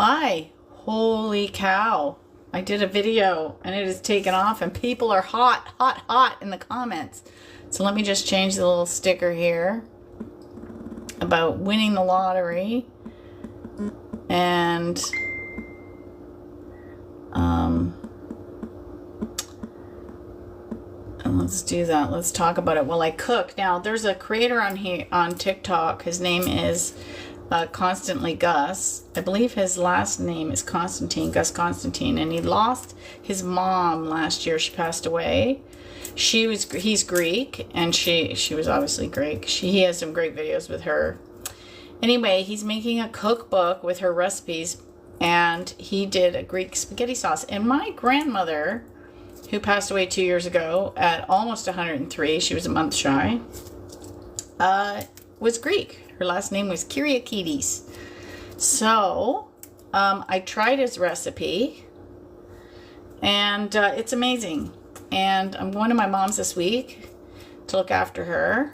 Hi. Holy cow. I did a video and it has taken off and people are hot in the comments. So let me just change the little sticker here about winning the lottery. And let's do that. Let's talk about it while I cook. Now, there's a creator on here on TikTok. His name is Constantly Gus. I believe his last name is Constantine, Gus Constantine, and he lost his mom last year. She passed away. He's Greek, and she was obviously Greek. He has some great videos with her. Anyway, he's making a cookbook with her recipes, and he did a Greek spaghetti sauce. And my grandmother, who passed away 2 years ago at almost 103, she was a month shy, was Greek. Her last name was Kyriakides. So I tried his recipe, and it's amazing. And I'm going to my mom's this week to look after her.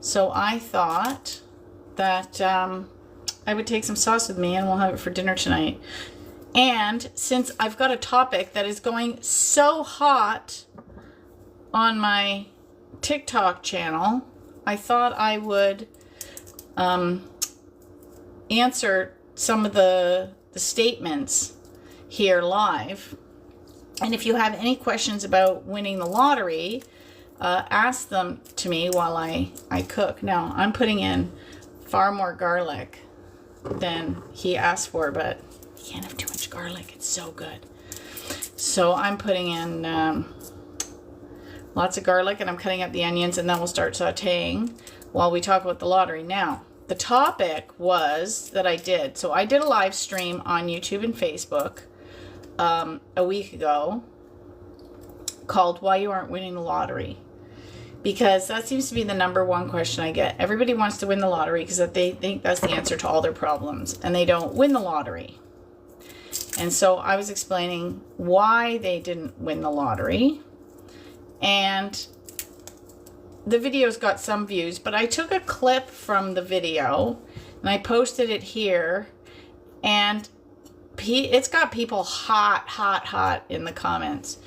So I thought that I would take some sauce with me and we'll have it for dinner tonight. And since I've got a topic that is going so hot on my TikTok channel, I thought I would answer some of the statements here live. And if you have any questions about winning the lottery, ask them to me while I cook. Now, I'm putting in far more garlic than he asked for, but you can't have too much garlic. It's so good. So I'm putting in lots of garlic, and I'm cutting up the onions, and then we'll start sauteing while we talk about the lottery. Now, the topic was that I did. So I did a live stream on YouTube and Facebook a week ago called Why You Aren't Winning the Lottery. Because that seems to be the number one question I get. Everybody wants to win the lottery because they think that's the answer to all their problems, and they don't win the lottery. And so I was explaining why they didn't win the lottery. And the video's got some views, but I took a clip from the video and I posted it here, and it's got people hot in the comments.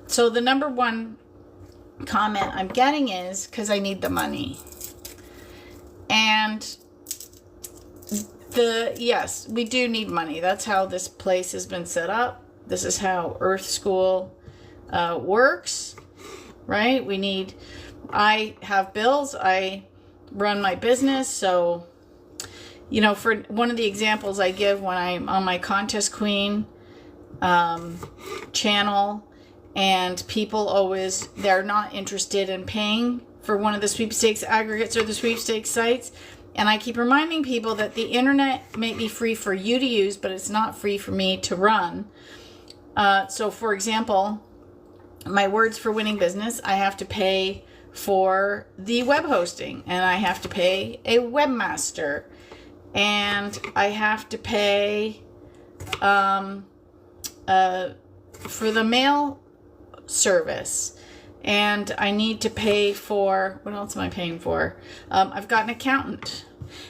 So the number one comment I'm getting is because I need the money. And yes, we do need money. That's how this place has been set up. This is how Earth School works, right? I have bills. I run my business. So, you know, for one of the examples I give when I'm on my Contest Queen channel, and people they're not interested in paying for one of the sweepstakes aggregates or the sweepstakes sites. And I keep reminding people that the internet may be free for you to use, but it's not free for me to run. So for example, my Words for Winning Business, I have to pay for the web hosting, and I have to pay a webmaster, and I have to pay for the mail service, and I need to pay for, what else am I paying for? I've got an accountant,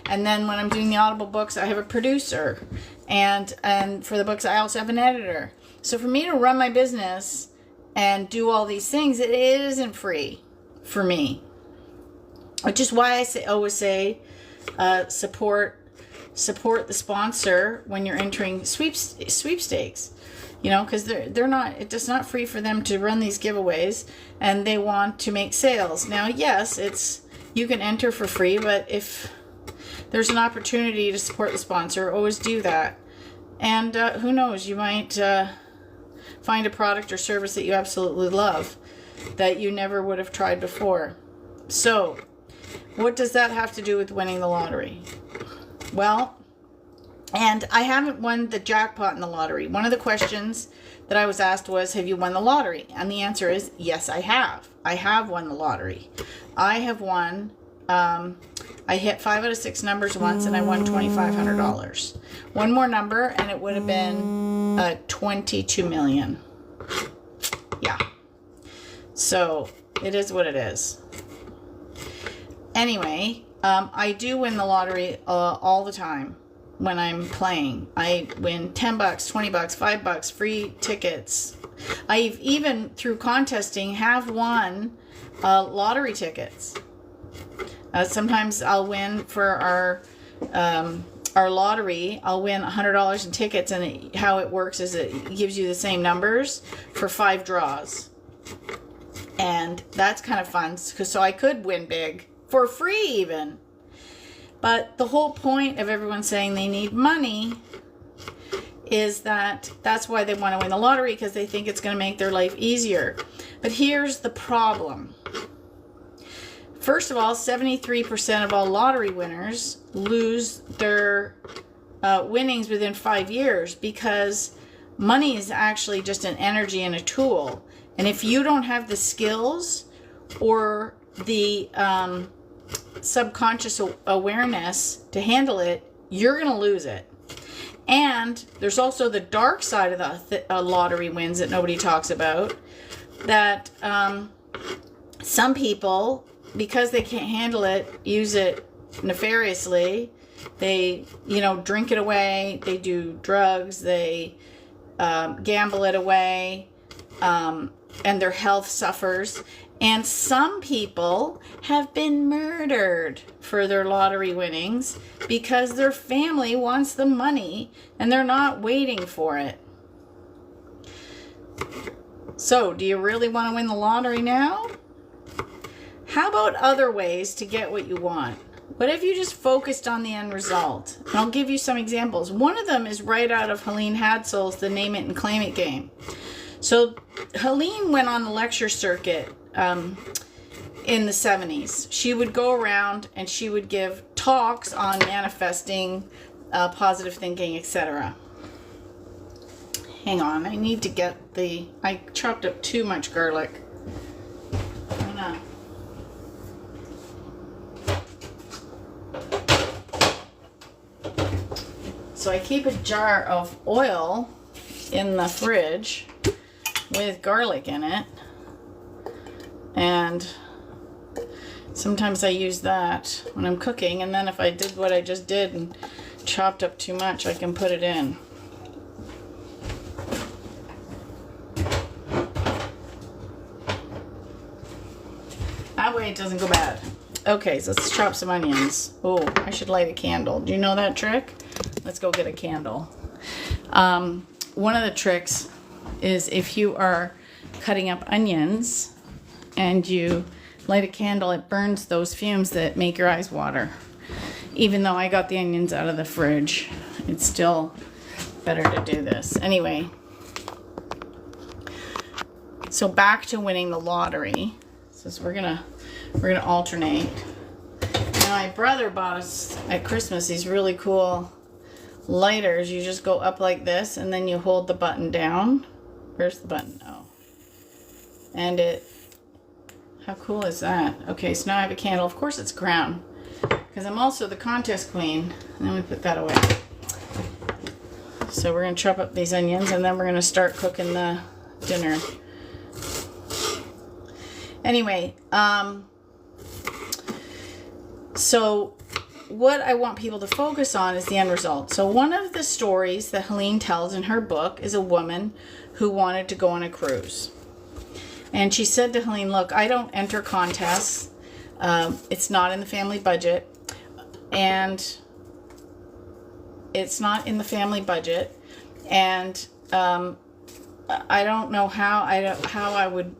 and then when I'm doing the Audible books, I have a producer, and for the books I also have an editor. So for me to run my business and do all these things, it isn't free for me, which is why I always say support the sponsor when you're entering sweepstakes. You know, because it's not free for them to run these giveaways, and they want to make sales. Now, yes, you can enter for free, but if there's an opportunity to support the sponsor, always do that. And who knows, you might find a product or service that you absolutely love that you never would have tried before. So, what does that have to do with winning the lottery? Well, and I haven't won the jackpot in the lottery. One of the questions that I was asked was, have you won the lottery? And the answer is, yes, I have. I have won the lottery. I have won, I hit 5 out of 6 numbers once, and I won $2,500. One more number, and it would have been 22 million. Yeah. So, it is what it is. Anyway, I do win the lottery all the time. when I'm playing. I win $10, $20, $5, free tickets. I've even, through contesting, have won lottery tickets. Sometimes I'll win for our lottery. I'll win $100 in tickets, and how it works is it gives you the same numbers for 5 draws. And that's kind of fun, so I could win big for free even. But the whole point of everyone saying they need money is that's why they want to win the lottery, because they think it's going to make their life easier. But here's the problem. First of all, 73% of all lottery winners lose their winnings within 5 years, because money is actually just an energy and a tool. And if you don't have the skills or the subconscious awareness to handle it, you're going to lose it. And there's also the dark side of the lottery wins that nobody talks about, that some people, because they can't handle it, use it nefariously. They, drink it away. They do drugs. They gamble it away, and their health suffers. And some people have been murdered for their lottery winnings because their family wants the money and they're not waiting for it. So, do you really want to win the lottery now? How about other ways to get what you want? What if you just focused on the end result? And I'll give you some examples. One of them is right out of Helene Hadsel's The Name It and Claim It game. So Helene went on the lecture circuit in the 70s. She would go around and she would give talks on manifesting, positive thinking, etc. Hang on, I need to get I chopped up too much garlic. So I keep a jar of oil in the fridge with garlic in it, and sometimes I use that when I'm cooking, and then if I did what I just did and chopped up too much, I can put it in. That way it doesn't go bad. Okay, so let's chop some onions. Oh, I should light a candle. Do you know that trick? Let's go get a candle. One of the tricks is if you are cutting up onions and you light a candle, it burns those fumes that make your eyes water. Even though I got the onions out of the fridge, it's still better to do this. Anyway, so back to winning the lottery. So we're gonna alternate. Now my brother bought us at Christmas these really cool lighters. You just go up like this and then you hold the button down. Where's the button? Oh. And how cool is that? Okay, so now I have a candle. Of course it's crown, because I'm also the contest queen. And then we put that away. So we're going to chop up these onions and then we're going to start cooking the dinner. Anyway, so what I want people to focus on is the end result. So one of the stories that Helene tells in her book is a woman who wanted to go on a cruise. And she said to Helene, look, I don't enter contests. It's not in the family budget. And it's not in the family budget. And I don't know how I would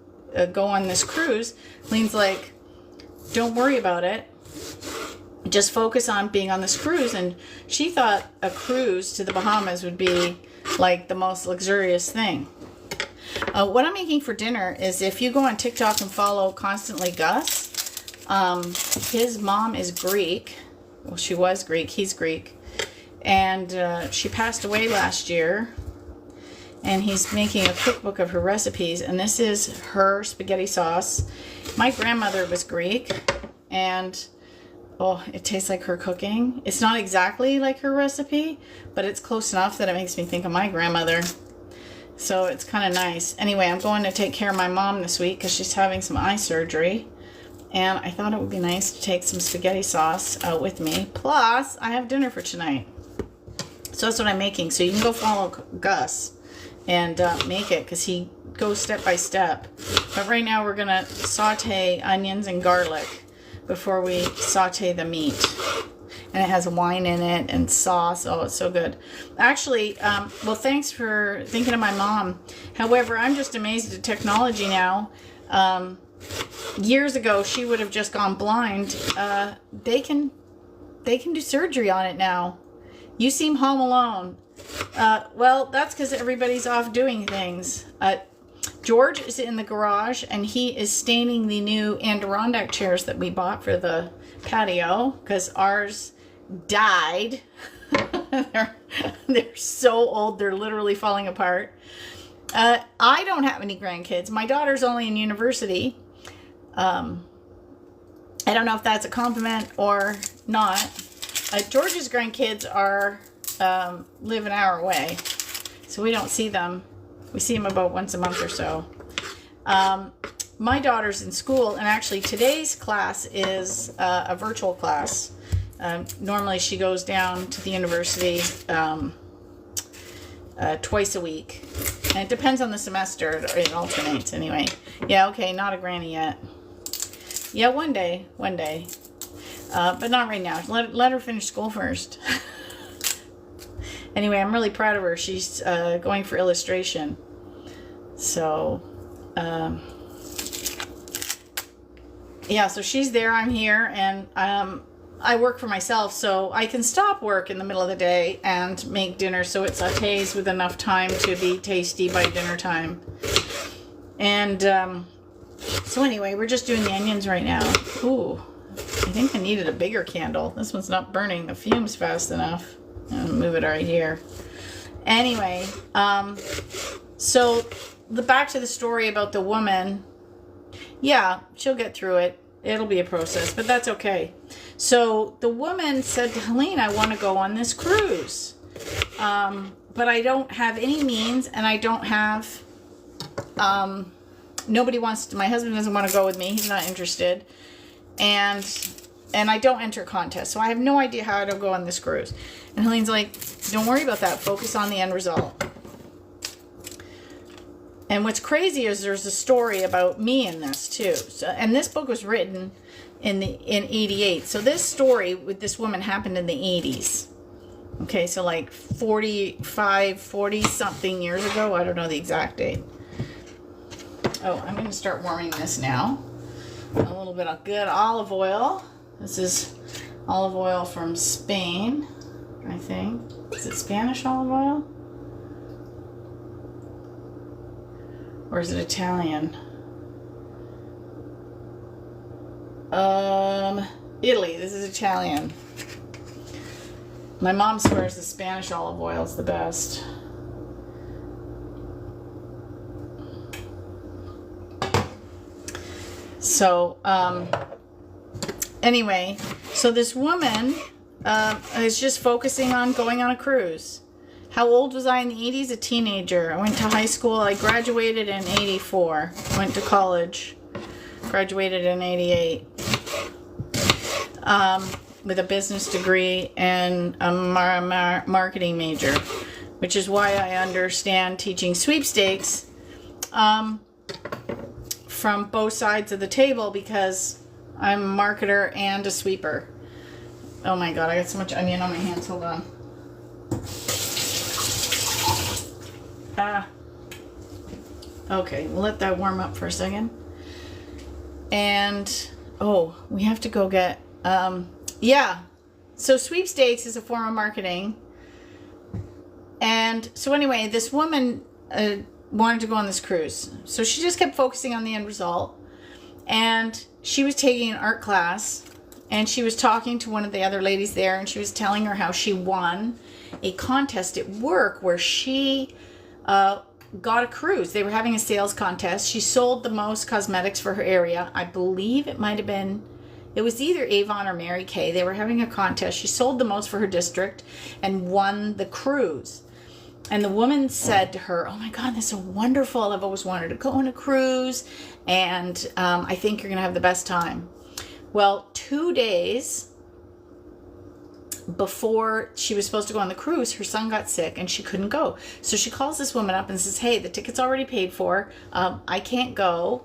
go on this cruise. Helene's like, don't worry about it. Just focus on being on this cruise. And she thought a cruise to the Bahamas would be like the most luxurious thing. What I'm making for dinner is, if you go on TikTok and follow Constantly Gus, his mom is Greek. Well, she was Greek. He's Greek. And she passed away last year. And he's making a cookbook of her recipes. And this is her spaghetti sauce. My grandmother was Greek. And oh, it tastes like her cooking. It's not exactly like her recipe, but it's close enough that it makes me think of my grandmother. So it's kind of nice. Anyway, I'm going to take care of my mom this week because she's having some eye surgery. And I thought it would be nice to take some spaghetti sauce out with me. Plus, I have dinner for tonight. So that's what I'm making. So you can go follow Gus and make it, because he goes step by step. But right now we're going to saute onions and garlic before we saute the meat. And it has wine in it and sauce. Oh, it's so good. Actually, well, thanks for thinking of my mom. However, I'm just amazed at technology now. Years ago, she would have just gone blind. They can do surgery on it now. You seem home alone. Well, that's because everybody's off doing things. George is in the garage, and he is staining the new Adirondack chairs that we bought for the patio, because ours died. They're so old, they're literally falling apart. I don't have any grandkids. My daughter's only in university. I don't know if that's a compliment or not. George's grandkids are live an hour away, so we don't see them. We see them about once a month or so. My daughter's in school, and actually today's class is a virtual class. Normally she goes down to the university twice a week, and it depends on the semester. It alternates anyway. Yeah, okay, not a granny yet. Yeah, one day, but not right now. Let her finish school first. Anyway, I'm really proud of her. She's going for illustration. So, yeah, so she's there, I'm here, and I work for myself, so I can stop work in the middle of the day and make dinner so it sautés with enough time to be tasty by dinner time. And so anyway, we're just doing the onions right now. Ooh, I think I needed a bigger candle. This one's not burning the fumes fast enough. I'll move it right here. Anyway, so back to the story about the woman. Yeah, she'll get through it. It'll be a process, but that's okay. So the woman said to Helene, I want to go on this cruise. But I don't have any means, and I don't have, nobody wants to, my husband doesn't want to go with me. He's not interested. And I don't enter contests, so I have no idea how to go on this cruise. And Helene's like, don't worry about that. Focus on the end result. And what's crazy is there's a story about me in this too. So, and this book was written in 88. So this story with this woman happened in the 80s. Okay, so like 40 something years ago. I don't know the exact date. Oh, I'm going to start warming this now. A little bit of good olive oil. This is olive oil from Spain, I think. Is it Spanish olive oil? Or is it Italian? Italy. This is Italian. My mom swears the Spanish olive oil is the best. So, anyway, so this woman is just focusing on going on a cruise. How old was I in the 80s? A teenager. I went to high school. I graduated in 84. Went to college. Graduated in 88. With a business degree and a marketing major. Which is why I understand teaching sweepstakes from both sides of the table, because I'm a marketer and a sweeper. Oh my god, I got so much onion on my hands. Hold on. Okay, we'll let that warm up for a second. And, oh, we have to go get, yeah. So sweepstakes is a form of marketing. And so anyway, this woman wanted to go on this cruise. So she just kept focusing on the end result. And she was taking an art class. And she was talking to one of the other ladies there. And she was telling her how she won a contest at work where she got a cruise. They were having a sales contest. She sold the most cosmetics for her area. I believe it might have been, it was either Avon or Mary Kay. They were having a contest. She sold the most for her district and won the cruise. And the woman said to her, oh my God, this is so wonderful. I've always wanted to go on a cruise. And I think you're going to have the best time. Well, 2 days before she was supposed to go on the cruise, her son got sick and she couldn't go. So she calls this woman up and says, hey, the ticket's already paid for. I can't go.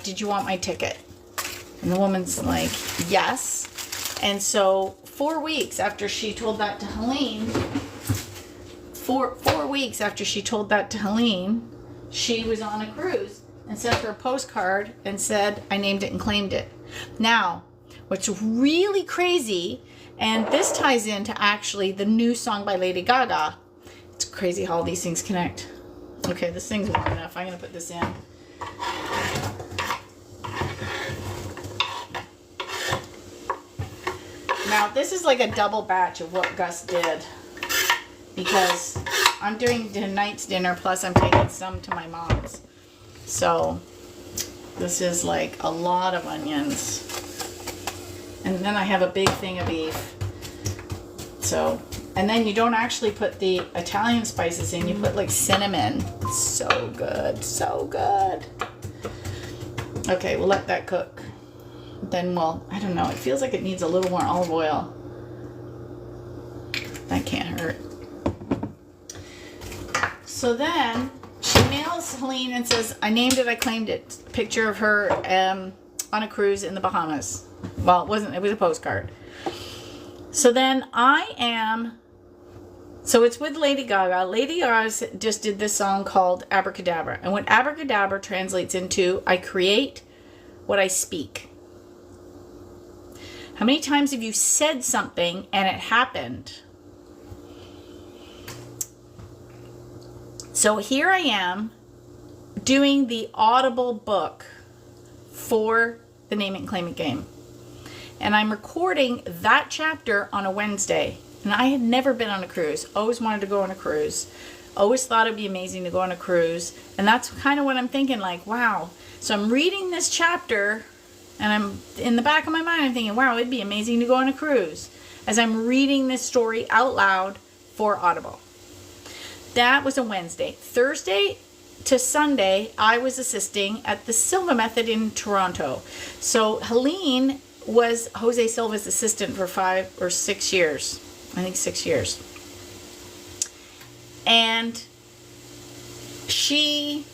Did you want my ticket? And the woman's like, yes. And so 4 weeks after she told that to Helene, 4 weeks after she told that to Helene, she was on a cruise and sent her a postcard and said, I named it and claimed it. Now, what's really crazy, and this ties into actually the new song by Lady Gaga. It's crazy how all these things connect. Okay, this thing's warm enough. I'm going to put this in. Now, this is like a double batch of what Gus did, because I'm doing tonight's dinner, plus I'm taking some to my mom's. So, this is like a lot of onions. And then I have a big thing of beef. So, and then you don't actually put the Italian spices in, you put like cinnamon. It's so good, so good. Okay, we'll let that cook. Then I don't know, it feels like it needs a little more olive oil. That can't hurt. So then she mails Helene and says, I named it, I claimed it. Picture of her on a cruise in the Bahamas. Well, it wasn't, it was a postcard. So then so it's with Lady Gaga. Lady Gaga just did this song called Abracadabra. And what abracadabra translates into, I create what I speak. How many times have you said something and it happened? So here I am doing the Audible book for the Name It and Claim It game. And I'm recording that chapter on a Wednesday. And I had never been on a cruise. Always wanted to go on a cruise. Always thought it'd be amazing to go on a cruise. And that's kind of what I'm thinking, like, wow. So I'm reading this chapter, and I'm in the back of my mind, I'm thinking, wow, it'd be amazing to go on a cruise, as I'm reading this story out loud for Audible. That was a Wednesday. Thursday to Sunday, I was assisting at the Silva Method in Toronto. So Helene was Jose Silva's assistant for 5 or 6 years. I think 6 years. And she,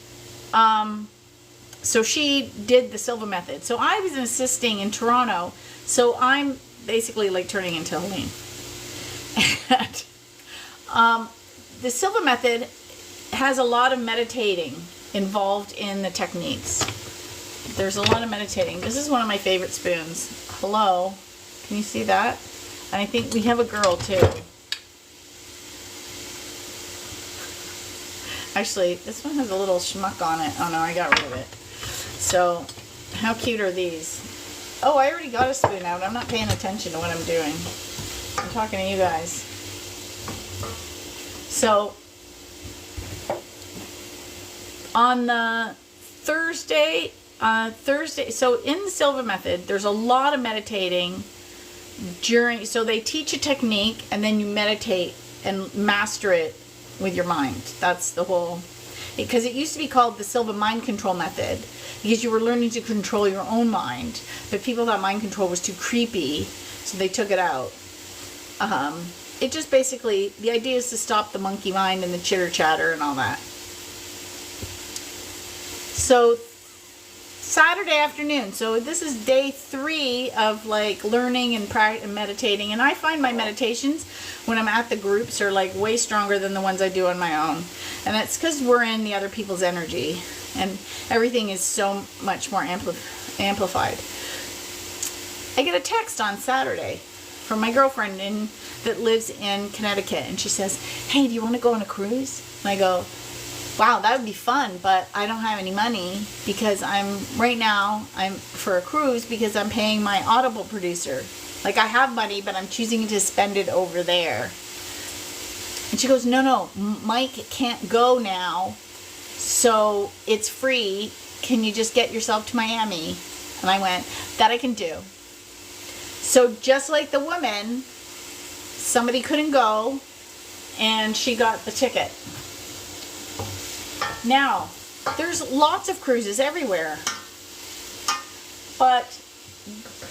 so she did the Silva Method. So I was assisting in Toronto. So I'm basically like turning into Helene. And the Silva Method has a lot of meditating involved in the techniques. There's a lot of meditating. This is one of my favorite spoons. Hello. Can you see that? And I think we have a girl too. Actually, this one has a little schmuck on it. Oh no, I got rid of it. So, how cute are these? Oh, I already got a spoon out. I'm not paying attention to what I'm doing. I'm talking to you guys. So, on the Thursday, so in the Silva Method, there's a lot of meditating so they teach a technique and then you meditate and master it with your mind. That's the whole, because it used to be called the Silva Mind Control Method, because you were learning to control your own mind, but people thought mind control was too creepy, so they took it out. It just basically, the idea is to stop the monkey mind and the chitter chatter and all that. So Saturday afternoon, so this is day 3 of like learning and meditating, and I find my meditations when I'm at the groups are like way stronger than the ones I do on my own, and that's because we're in the other people's energy and everything is so much more amplified. I get a text on Saturday from my girlfriend that lives in Connecticut, and she says, hey, do you want to go on a cruise? And I go, wow, that would be fun, but I don't have any money because I'm for a cruise because I'm paying my Audible producer. Like, I have money, but I'm choosing to spend it over there. And she goes, no, Mike can't go now, so it's free. Can you just get yourself to Miami? And I went, that I can do. So just like the woman, somebody couldn't go, and she got the ticket. Now, there's lots of cruises everywhere, but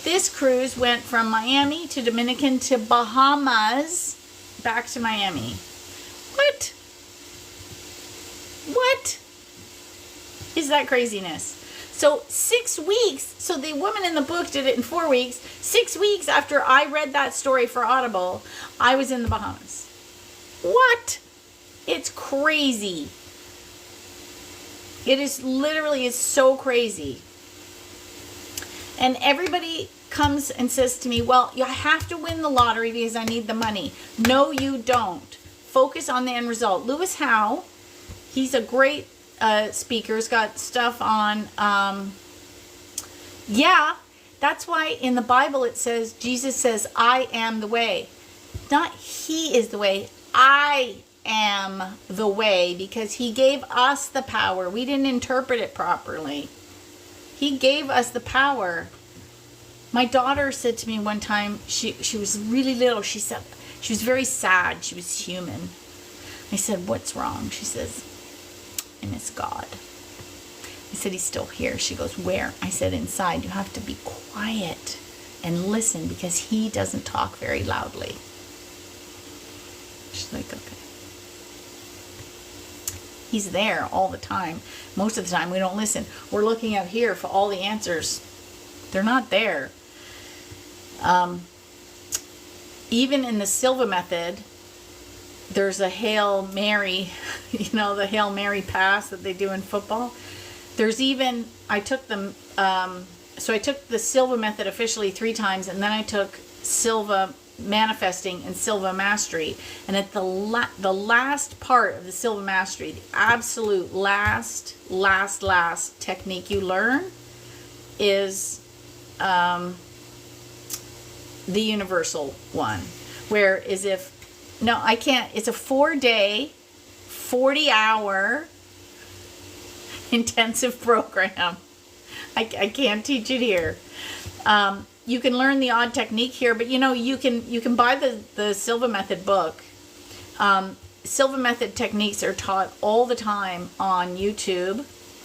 this cruise went from Miami to Dominican to Bahamas, back to Miami. What? What is that craziness? So 6 weeks, so the woman in the book did it in 4 weeks. 6 weeks after I read that story for Audible, I was in the Bahamas. What? It's crazy. It is literally, it's so crazy. And everybody comes and says to me, well, you have to win the lottery because I need the money. No, you don't. Focus on the end result. Lewis Howe, he's a great speaker. He's got stuff on, that's why in the Bible it says, Jesus says, I am the way. Not he is the way, I am the way, because he gave us the power. We didn't interpret it properly. He gave us the power. My daughter said to me one time, she was really little, she said, she was very sad, she was human. I said, what's wrong? She says, I miss God. I said, he's still here. She goes, where? I said, inside. You have to be quiet and listen because he doesn't talk very loudly. She's like, okay. He's there all the time. Most of the time we don't listen. We're looking out here for all the answers. They're not there. Even in the Silva method, there's a Hail Mary, the Hail Mary pass that they do in football. There's even, I took them, so I took the Silva method officially 3 times, and then I took Silva Manifesting and Silva Mastery. And at the last part of the Silva Mastery, the absolute last technique you learn is the universal one. Where is if, no, I can't, it's a 4-day, 40-hour intensive program. I can't teach it here. You can learn the odd technique here, but you can buy the Silva Method book. Silva Method techniques are taught all the time on YouTube.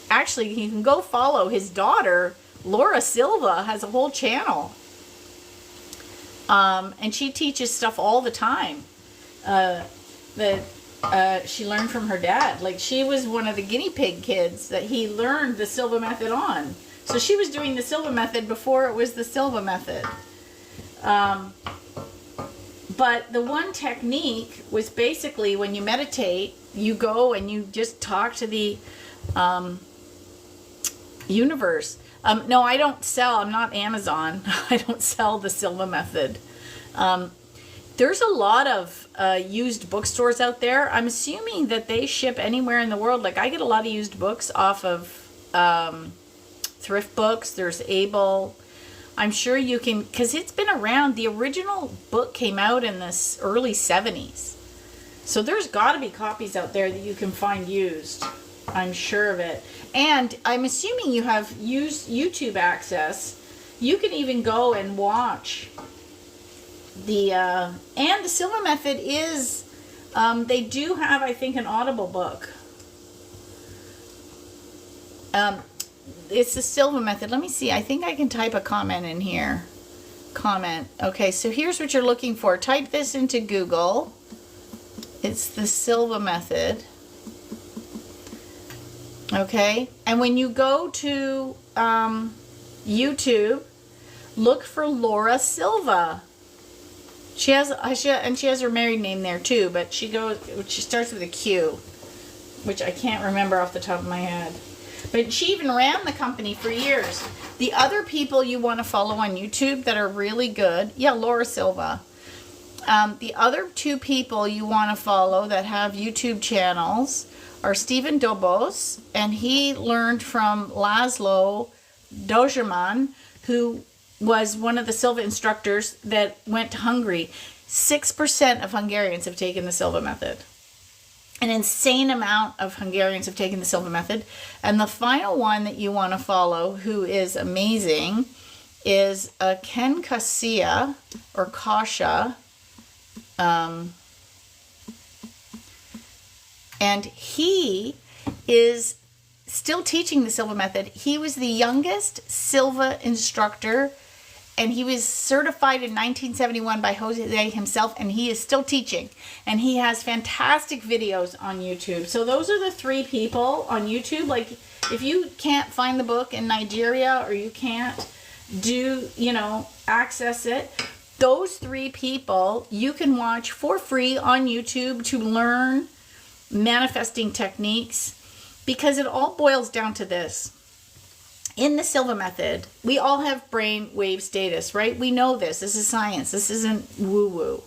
Actually, you can go follow his daughter, Laura Silva, has a whole channel. And she teaches stuff all the time that she learned from her dad. Like, she was one of the guinea pig kids that he learned the Silva Method on. So she was doing the Silva Method before it was the Silva Method. But the one technique was basically when you meditate, you go and you just talk to the universe. No, I don't sell. I'm not Amazon. I don't sell the Silva Method. There's a lot of used bookstores out there. I'm assuming that they ship anywhere in the world. Like, I get a lot of used books off of thrift books. There's Able. I'm sure you can, because it's been around. The original book came out in the early 70s. So there's got to be copies out there that you can find used. I'm sure of it. And I'm assuming you have used YouTube access. You can even go and watch the, and the Silva Method is, they do have, I think, an Audible book. It's the Silva Method. Let me see. I think I can type a comment in here. Comment. Okay, so here's what you're looking for. Type this into Google. It's the Silva Method. Okay, and when you go to YouTube, look for Laura Silva. She has her married name there too, but she starts with a Q, which I can't remember off the top of my head. But she even ran the company for years. The other people you want to follow on YouTube that are really good, Laura Silva. The other 2 people you want to follow that have YouTube channels are Stephen Dobos, and he learned from Laszlo Dojerman, who was one of the Silva instructors that went to Hungary. 6% of Hungarians have taken the Silva Method. An insane amount of Hungarians have taken the Silva Method. And the final one that you want to follow, who is amazing, is Ken Kasia, or Kasha. And he is still teaching the Silva Method. He was the youngest Silva instructor and he was certified in 1971 by Jose himself, and he is still teaching. And he has fantastic videos on YouTube. So those are the 3 people on YouTube. Like, if you can't find the book in Nigeria, or you can't access it, those 3 people you can watch for free on YouTube to learn manifesting techniques, because it all boils down to this. In the Silva method, we all have brain wave status, right? We know this. This is science. This isn't woo-woo.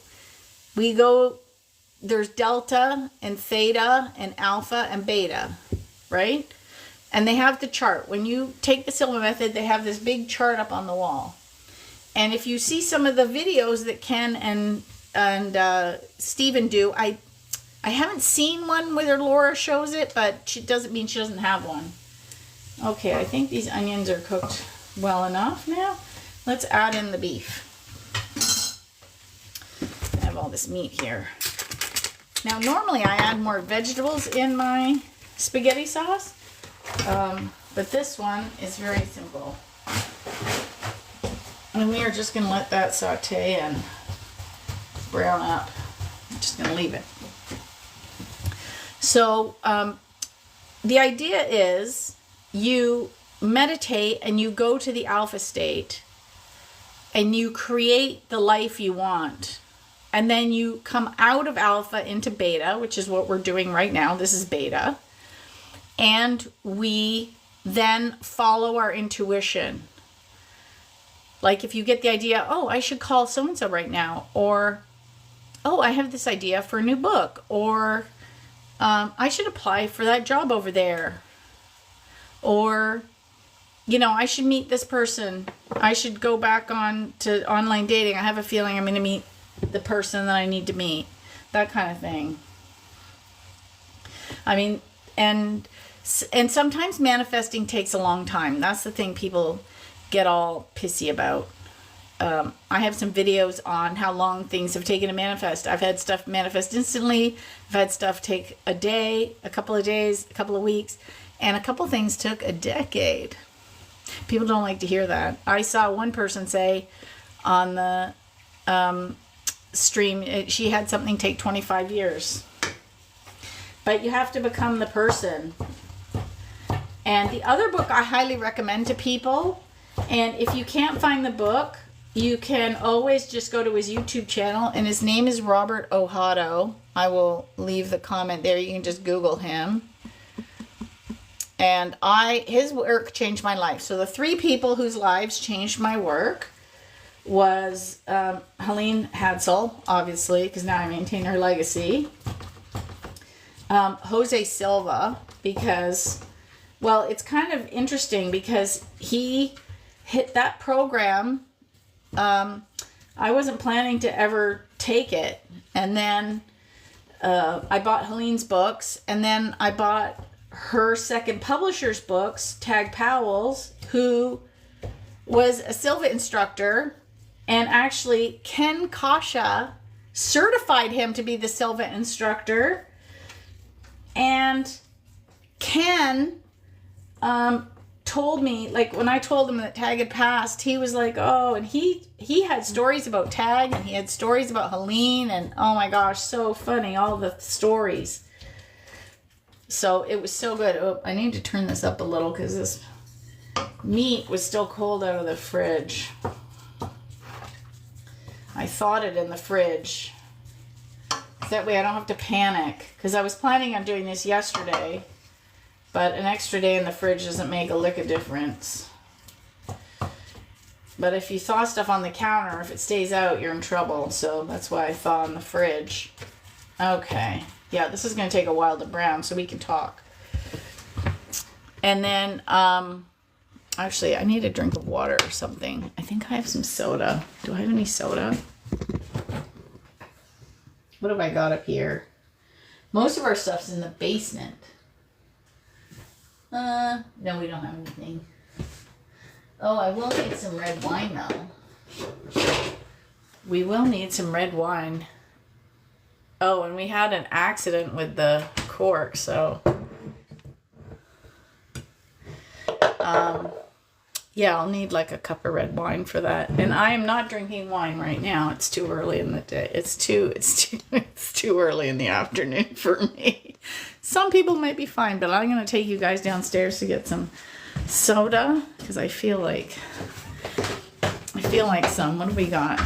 There's delta and theta and alpha and beta, right? And they have the chart. When you take the Silva method, they have this big chart up on the wall. And if you see some of the videos that Ken and Stephen do, I haven't seen one where Laura shows it, but she doesn't mean she doesn't have one. Okay, I think these onions are cooked well enough now. Let's add in the beef. I have all this meat here. Now, normally I add more vegetables in my spaghetti sauce, but this one is very simple. And we are just going to let that saute and brown up. I'm just going to leave it. So, the idea is you meditate and you go to the alpha state and you create the life you want. And then you come out of alpha into beta, which is what we're doing right now. This is beta. And we then follow our intuition. Like, if you get the idea, oh, I should call so-and-so right now. Or, oh, I have this idea for a new book. Or, I should apply for that job over there. Or, I should meet this person. I should go back on to online dating. I have a feeling I'm going to meet the person that I need to meet. That kind of thing. I mean, and sometimes manifesting takes a long time. That's the thing people get all pissy about. I have some videos on how long things have taken to manifest. I've had stuff manifest instantly. I've had stuff take a day, a couple of days, a couple of weeks. And a couple things took a decade. People don't like to hear that. I saw one person say on the stream, she had something take 25 years. But you have to become the person. And the other book I highly recommend to people, and if you can't find the book, you can always just go to his YouTube channel, and his name is Robert Ohado. I will leave the comment there. You can just Google him. And his work changed my life. So the 3 people whose lives changed my work was Helene Hadsel, obviously, because now I maintain her legacy. Jose Silva, because, well, it's kind of interesting because he hit that program. I wasn't planning to ever take it. And then I bought Helene's books, and then I bought her second publisher's books, Tag Powell's, who was a Silva instructor, and actually Ken Kasha certified him to be the Silva instructor. And Ken told me, like, when I told him that Tag had passed, he was like, oh, and he had stories about Tag, and he had stories about Helene, and oh my gosh, so funny, all the stories. So it was so good. Oh, I need to turn this up a little because this meat was still cold out of the fridge. I thawed it in the fridge. That way I don't have to panic. Because I was planning on doing this yesterday. But an extra day in the fridge doesn't make a lick of difference. But if you thaw stuff on the counter, if it stays out, you're in trouble. So that's why I thaw in the fridge. Okay. Yeah, this is going to take a while to brown so we can talk. And then, actually, I need a drink of water or something. I think I have some soda. Do I have any soda? What have I got up here? Most of our stuff's in the basement. No, we don't have anything. Oh, I will need some red wine, though. We will need some red wine. Oh, and we had an accident with the cork, so. Yeah, I'll need like a cup of red wine for that. And I am not drinking wine right now. It's too early in the day. It's too early in the afternoon for me. Some people might be fine, but I'm going to take you guys downstairs to get some soda because I feel like some. What do we got?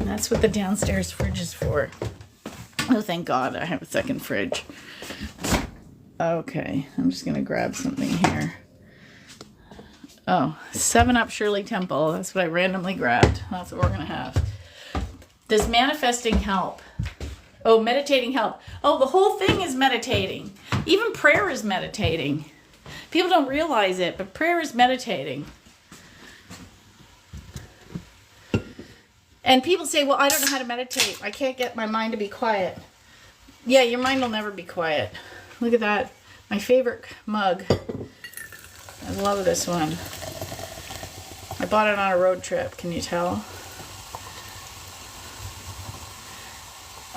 That's what the downstairs fridge is for. Oh, thank God I have a second fridge. Okay, I'm just going to grab something here. Oh, 7-Up Shirley Temple. That's what I randomly grabbed. That's what we're going to have. Does manifesting help? Oh, meditating help. Oh, the whole thing is meditating. Even prayer is meditating. People don't realize it, but prayer is meditating. And people say, well, I don't know how to meditate. I can't get my mind to be quiet. Yeah, your mind will never be quiet. Look at that. My favorite mug. I love this one. I bought it on a road trip. Can you tell?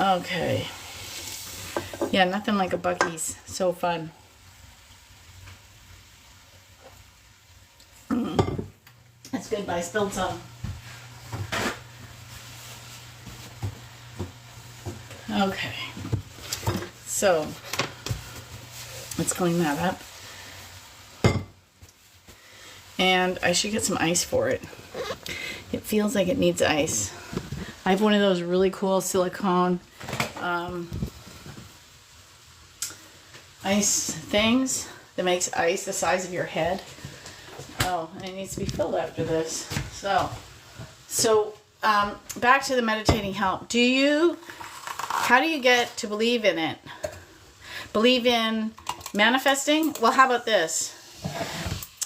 Okay. Yeah, nothing like a Buc-ee's. So fun. That's good, but I spilled some. Okay. So, let's clean that up. And I should get some ice for it. It feels like it needs ice. I have one of those really cool silicone ice things that makes ice the size of your head. Oh, and it needs to be filled after this. So back to the meditating help. How do you get to believe in it? Believe in manifesting? Well, how about this?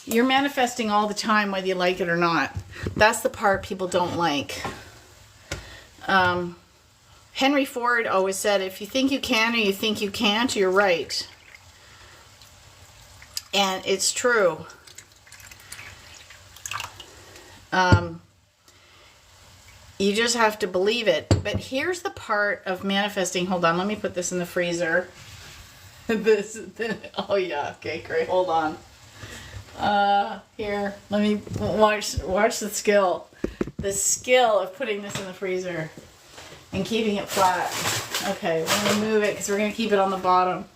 You're manifesting all the time, whether you like it or not. That's the part people don't like. Henry Ford always said, if you think you can or you think you can't, you're right. And it's true. You just have to believe it. But here's the part of manifesting. Hold on, let me put this in the freezer. Oh yeah, okay, great. Hold on. Here, let me watch the skill. The skill of putting this in the freezer and keeping it flat. Okay, we're going to move it because we're going to keep it on the bottom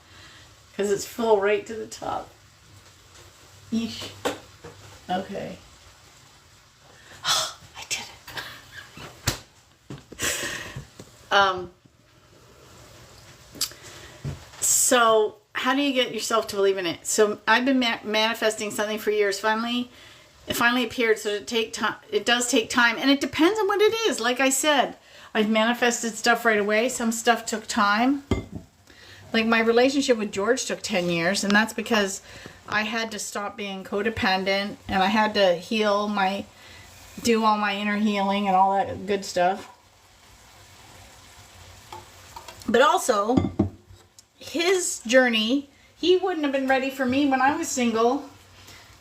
because it's full right to the top. Yeesh. Okay. I did it. So how do you get yourself to believe in it? So I've been manifesting something for years. Finally, it finally appeared. So it does take time, and it depends on what it is. Like I said, I've manifested stuff right away. Some stuff took time. Like my relationship with George took 10 years, and that's because I had to stop being codependent, and I had to do all my inner healing and all that good stuff. But also, his journey, he wouldn't have been ready for me when I was single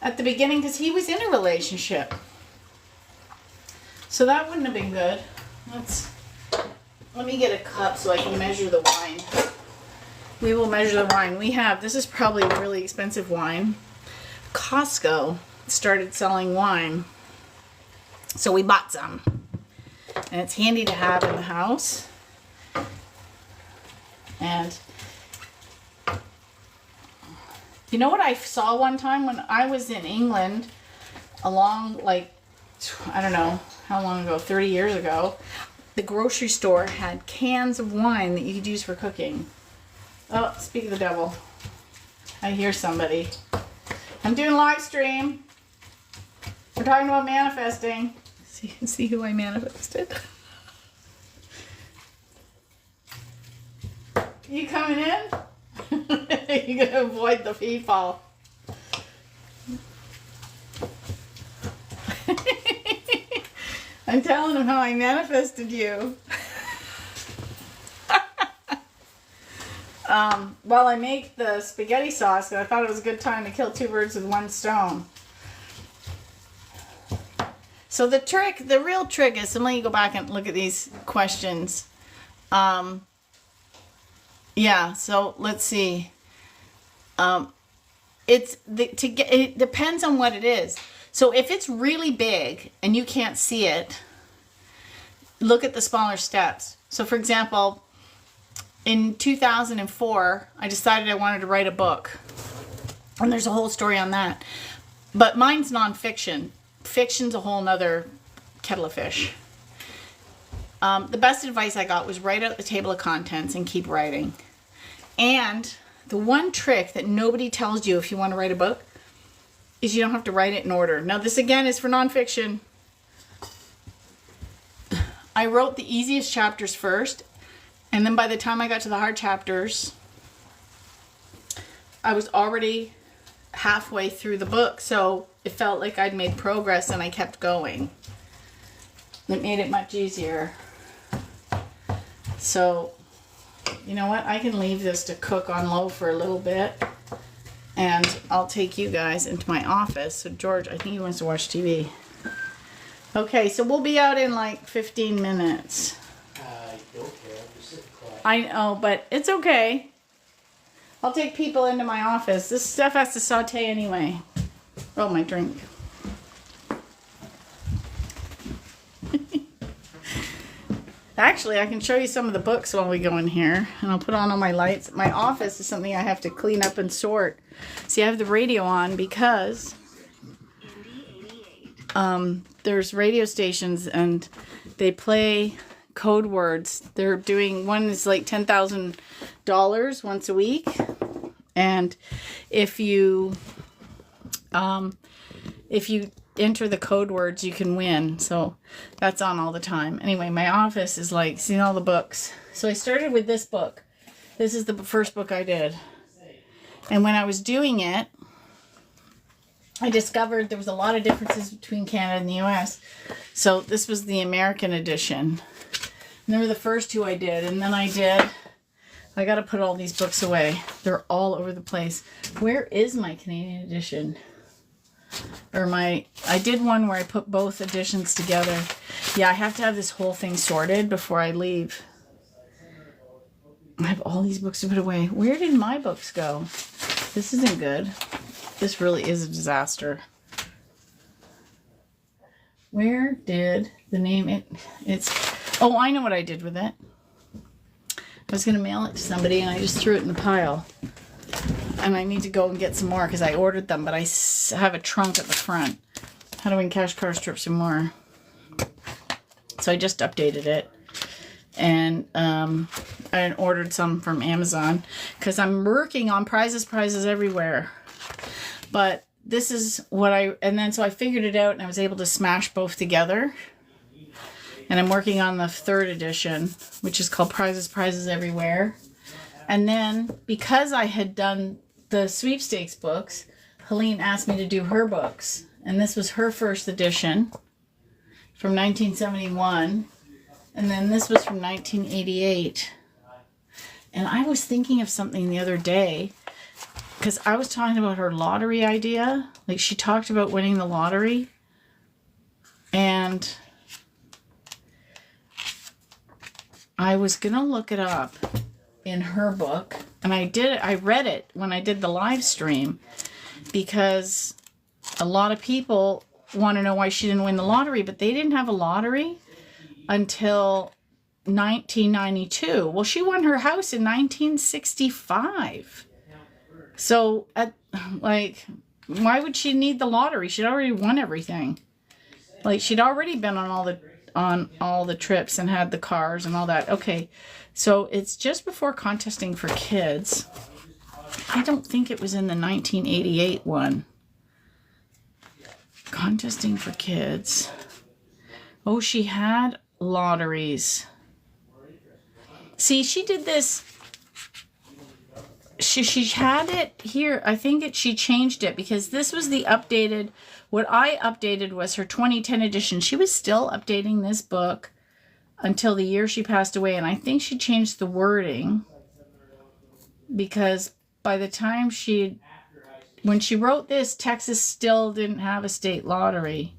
at the beginning because he was in a relationship. So that wouldn't have been good. Let me get a cup so I can measure the wine. We will measure the wine. This is probably a really expensive wine. Costco started selling wine. So we bought some. And it's handy to have in the house. And you know what I saw one time when I was in England I don't know how long ago, 30 years ago, the grocery store had cans of wine that you could use for cooking. Oh, speak of the devil. I hear somebody. I'm doing live stream. We're talking about manifesting. See who I manifested? You coming in? You're going to avoid the people. I'm telling them how I manifested you. While I make the spaghetti sauce, I thought it was a good time to kill two birds with one stone. So the real trick is, so let me go back and look at these questions. Yeah, so let's see. It depends on what it is. So if it's really big and you can't see it, look at the smaller steps. So for example, in 2004, I decided I wanted to write a book. And there's a whole story on that. But mine's nonfiction. Fiction's a whole nother kettle of fish. The best advice I got was write out the table of contents and keep writing. And the one trick that nobody tells you if you want to write a book is you don't have to write it in order. Now this again is for nonfiction. I wrote the easiest chapters first, and then by the time I got to the hard chapters, I was already halfway through the book, so it felt like I'd made progress and I kept going. It made it much easier. So, you know what? I can leave this to cook on low for a little bit, and I'll take you guys into my office. So George, I think he wants to watch TV. Okay, so we'll be out in like 15 minutes. I don't care. I'm just sitting quiet. I know, but it's okay. I'll take people into my office. This stuff has to saute anyway. Oh, my drink. Actually, I can show you some of the books while we go in here. And I'll put on all my lights. My office is something I have to clean up and sort. See, I have the radio on because there's radio stations and they play code words. They're doing, one is like $10,000 once a week. And if you enter the code words, you can win. So that's on all the time. Anyway, my office is like seeing all the books. So I started with this book. This is the first book I did. And when I was doing it, I discovered there was a lot of differences between Canada and the US. So this was the American edition. And they were the first two I did. And then I got to put all these books away. They're all over the place. Where is my Canadian edition? I did one where I put both editions together. Yeah, I have to have this whole thing sorted before I leave. I have all these books to put away. Where did my books go? This isn't good. This really is a disaster. Where did the name oh, I know what I did with it. I was going to mail it to somebody and I just threw it in the pile. And I need to go and get some more because I ordered them, but I have a trunk at the front. How do I cash car strip some more? So I just updated it. And I ordered some from Amazon because I'm working on prizes everywhere. But this is what so I figured it out and I was able to smash both together. And I'm working on the third edition, which is called Prizes Everywhere. And then because I had done the sweepstakes books, Helene asked me to do her books. And this was her first edition from 1971. And then this was from 1988. And I was thinking of something the other day because I was talking about her lottery idea. Like she talked about winning the lottery. And I was going to look it up in her book. And I read it when I did the live stream because a lot of people want to know why she didn't win the lottery, but they didn't have a lottery until 1992. Well, she won her house in 1965. So, why would she need the lottery? She'd already won everything. Like, she'd already been on all the trips and had the cars and all that. Okay, so it's just before Contesting for Kids. I don't think it was in the 1988 one. Contesting for Kids. Oh, she had lotteries. See, she did this. She had it here. I think she changed it because this was the updated. What I updated was her 2010 edition. She was still updating this book until the year she passed away. And I think she changed the wording because by the time when she wrote this, Texas still didn't have a state lottery.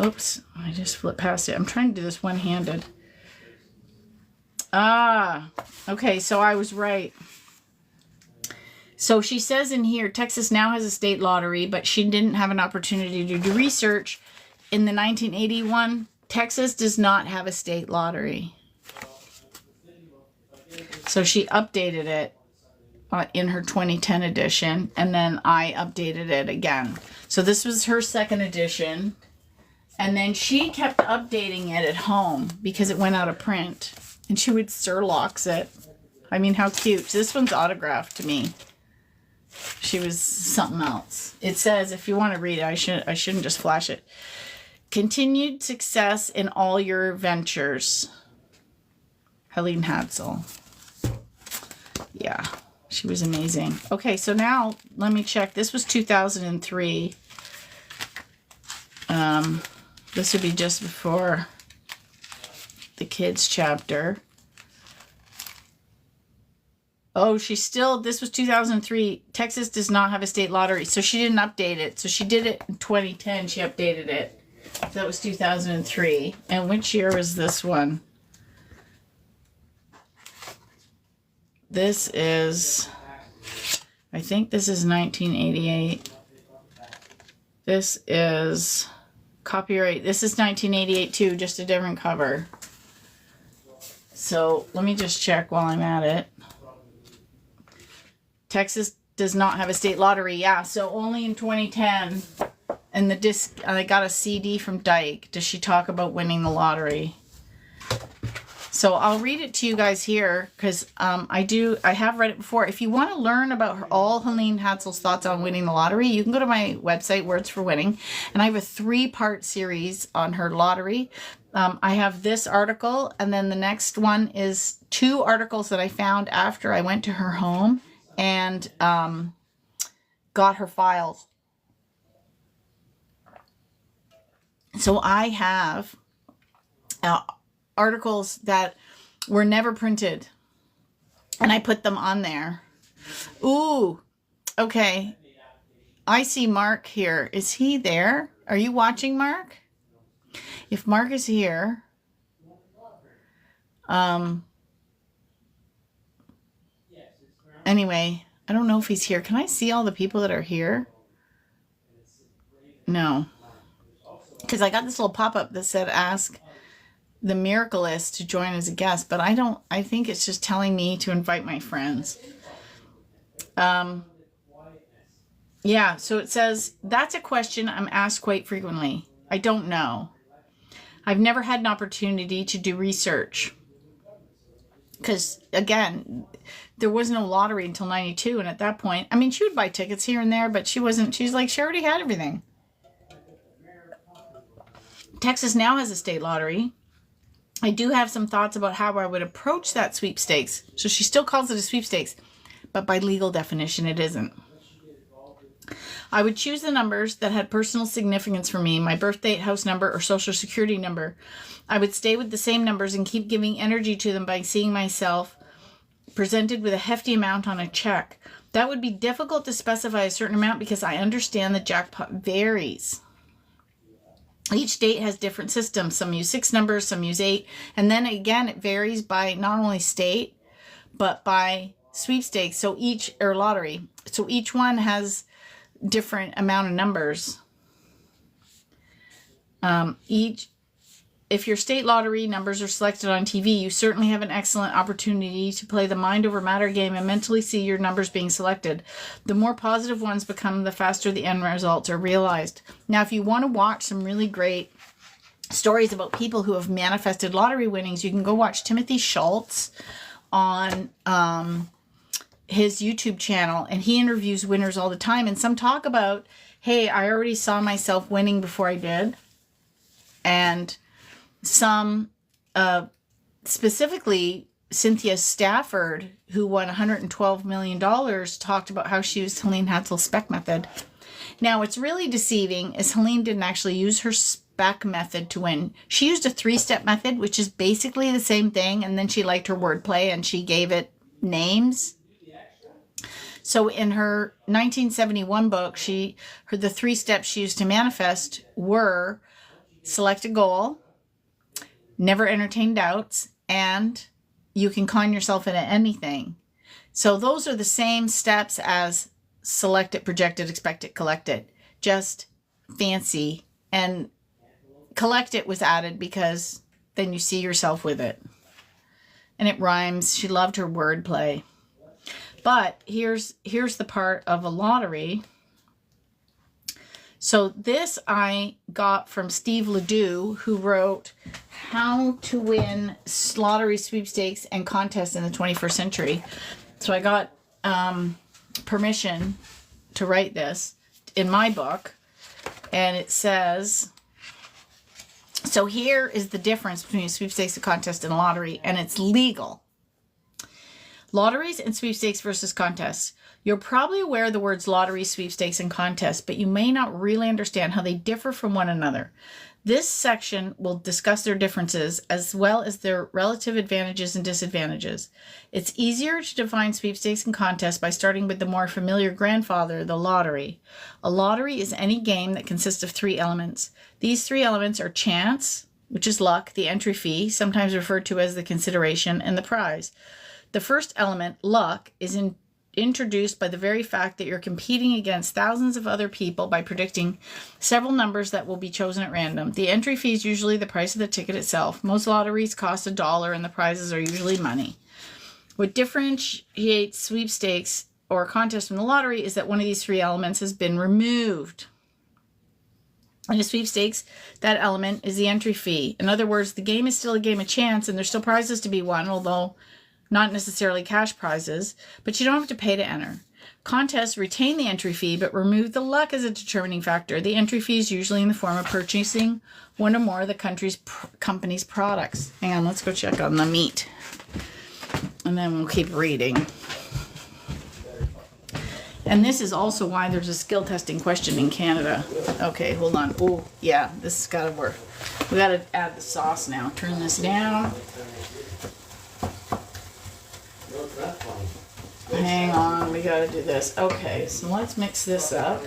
Oops, I just flipped past it. I'm trying to do this one-handed. Okay, so I was right. So she says in here, Texas now has a state lottery, but she didn't have an opportunity to do research. In the 1981, Texas does not have a state lottery. So she updated it in her 2010 edition, and then I updated it again. So this was her second edition. And then she kept updating it at home because it went out of print. And she would Surlox it. I mean, how cute. This one's autographed to me. She was something else. It says, if you want to read it, I shouldn't just flash it. Continued success in all your ventures. Helene Hadsel. Yeah, she was amazing. Okay, so now let me check. This was 2003. This would be just before the kids chapter. Oh, this was 2003. Texas does not have a state lottery, so she didn't update it. So she did it in 2010. She updated it. So that was 2003. And which year was this one? This is, I think this is 1988. This is copyright. This is 1988 too, just a different cover. So let me just check while I'm at it. Texas does not have a state lottery. Yeah, so only in 2010. And the disc, I got a CD from Dyke. Does she talk about winning the lottery? So I'll read it to you guys here because I have read it before. If you want to learn about all Helene Hadsel's thoughts on winning the lottery, you can go to my website, Words for Winning, and I have a 3-part series on her lottery. I have this article, and then the next one is 2 articles that I found after I went to her home and got her files. So I have articles that were never printed, and I put them on there. Ooh, okay. I see Mark here. Is he there? Are you watching, Mark? If Mark is here, anyway, I don't know if he's here. Can I see all the people that are here? No. Because I got this little pop-up that said ask the Miracleist to join as a guest, but I think it's just telling me to invite my friends. Yeah, so it says, that's a question I'm asked quite frequently. I don't know. I've never had an opportunity to do research. Because, again, there was no lottery until 92, and at that point, I mean, she would buy tickets here and there, but she's like, she already had everything. Texas now has a state lottery. I do have some thoughts about how I would approach that sweepstakes. So she still calls it a sweepstakes, but by legal definition, it isn't. I would choose the numbers that had personal significance for me, my birth date, house number, or social security number. I would stay with the same numbers and keep giving energy to them by seeing myself presented with a hefty amount on a check. That would be difficult to specify a certain amount because I understand the jackpot varies. Each state has different systems. Some use 6 numbers, some use 8. And then again, it varies by not only state, but by sweepstakes. Or lottery. So each one has different amount of numbers. If your state lottery numbers are selected on TV, you certainly have an excellent opportunity to play the mind over matter game and mentally see your numbers being selected. The more positive ones become, the faster the end results are realized. Now, if you want to watch some really great stories about people who have manifested lottery winnings, you can go watch Timothy Schultz on his YouTube channel, and he interviews winners all the time. And some talk about, hey, I already saw myself winning before I did. And some, specifically Cynthia Stafford, who won $112 million, talked about how she used Helene Hadsel's spec method. Now, what's really deceiving is Helene didn't actually use her spec method to win. She used a 3-step method, which is basically the same thing, and then she liked her wordplay and she gave it names. So in her 1971 book, the 3 steps she used to manifest were select a goal, never entertain doubts, and you can con yourself into anything. So those are the same steps as select it, project it, expect it, collect it. Just fancy. And collect it was added because then you see yourself with it. And it rhymes. She loved her wordplay. But here's the part of a lottery. So this I got from Steve Ledoux, who wrote How to Win Lottery Sweepstakes and Contests in the 21st Century. So I got permission to write this in my book. And it says, so here is the difference between a sweepstakes, a contest, and a lottery, and it's legal. Lotteries and sweepstakes versus contests. You're probably aware of the words lottery, sweepstakes, and contest, but you may not really understand how they differ from one another. This section will discuss their differences as well as their relative advantages and disadvantages. It's easier to define sweepstakes and contests by starting with the more familiar grandfather, the lottery. A lottery is any game that consists of 3 elements. These 3 elements are chance, which is luck, the entry fee, sometimes referred to as the consideration, and the prize. The first element, luck, is introduced by the very fact that you're competing against thousands of other people by predicting several numbers that will be chosen at random. The entry fee is usually the price of the ticket itself. Most lotteries cost $1 and the prizes are usually money. What differentiates sweepstakes or contest from the lottery is that one of these 3 elements has been removed. In a sweepstakes, that element is the entry fee. In other words, the game is still a game of chance and there's still prizes to be won, although not necessarily cash prizes, but you don't have to pay to enter. Contests retain the entry fee, but remove the luck as a determining factor. The entry fee is usually in the form of purchasing one or more of the company's products. Hang on, let's go check on the meat. And then we'll keep reading. And this is also why there's a skill testing question in Canada. Okay, hold on. Oh, yeah, this has got to work. We got to add the sauce now. Turn this down. Hang on, we gotta do this. Okay, so let's mix this up.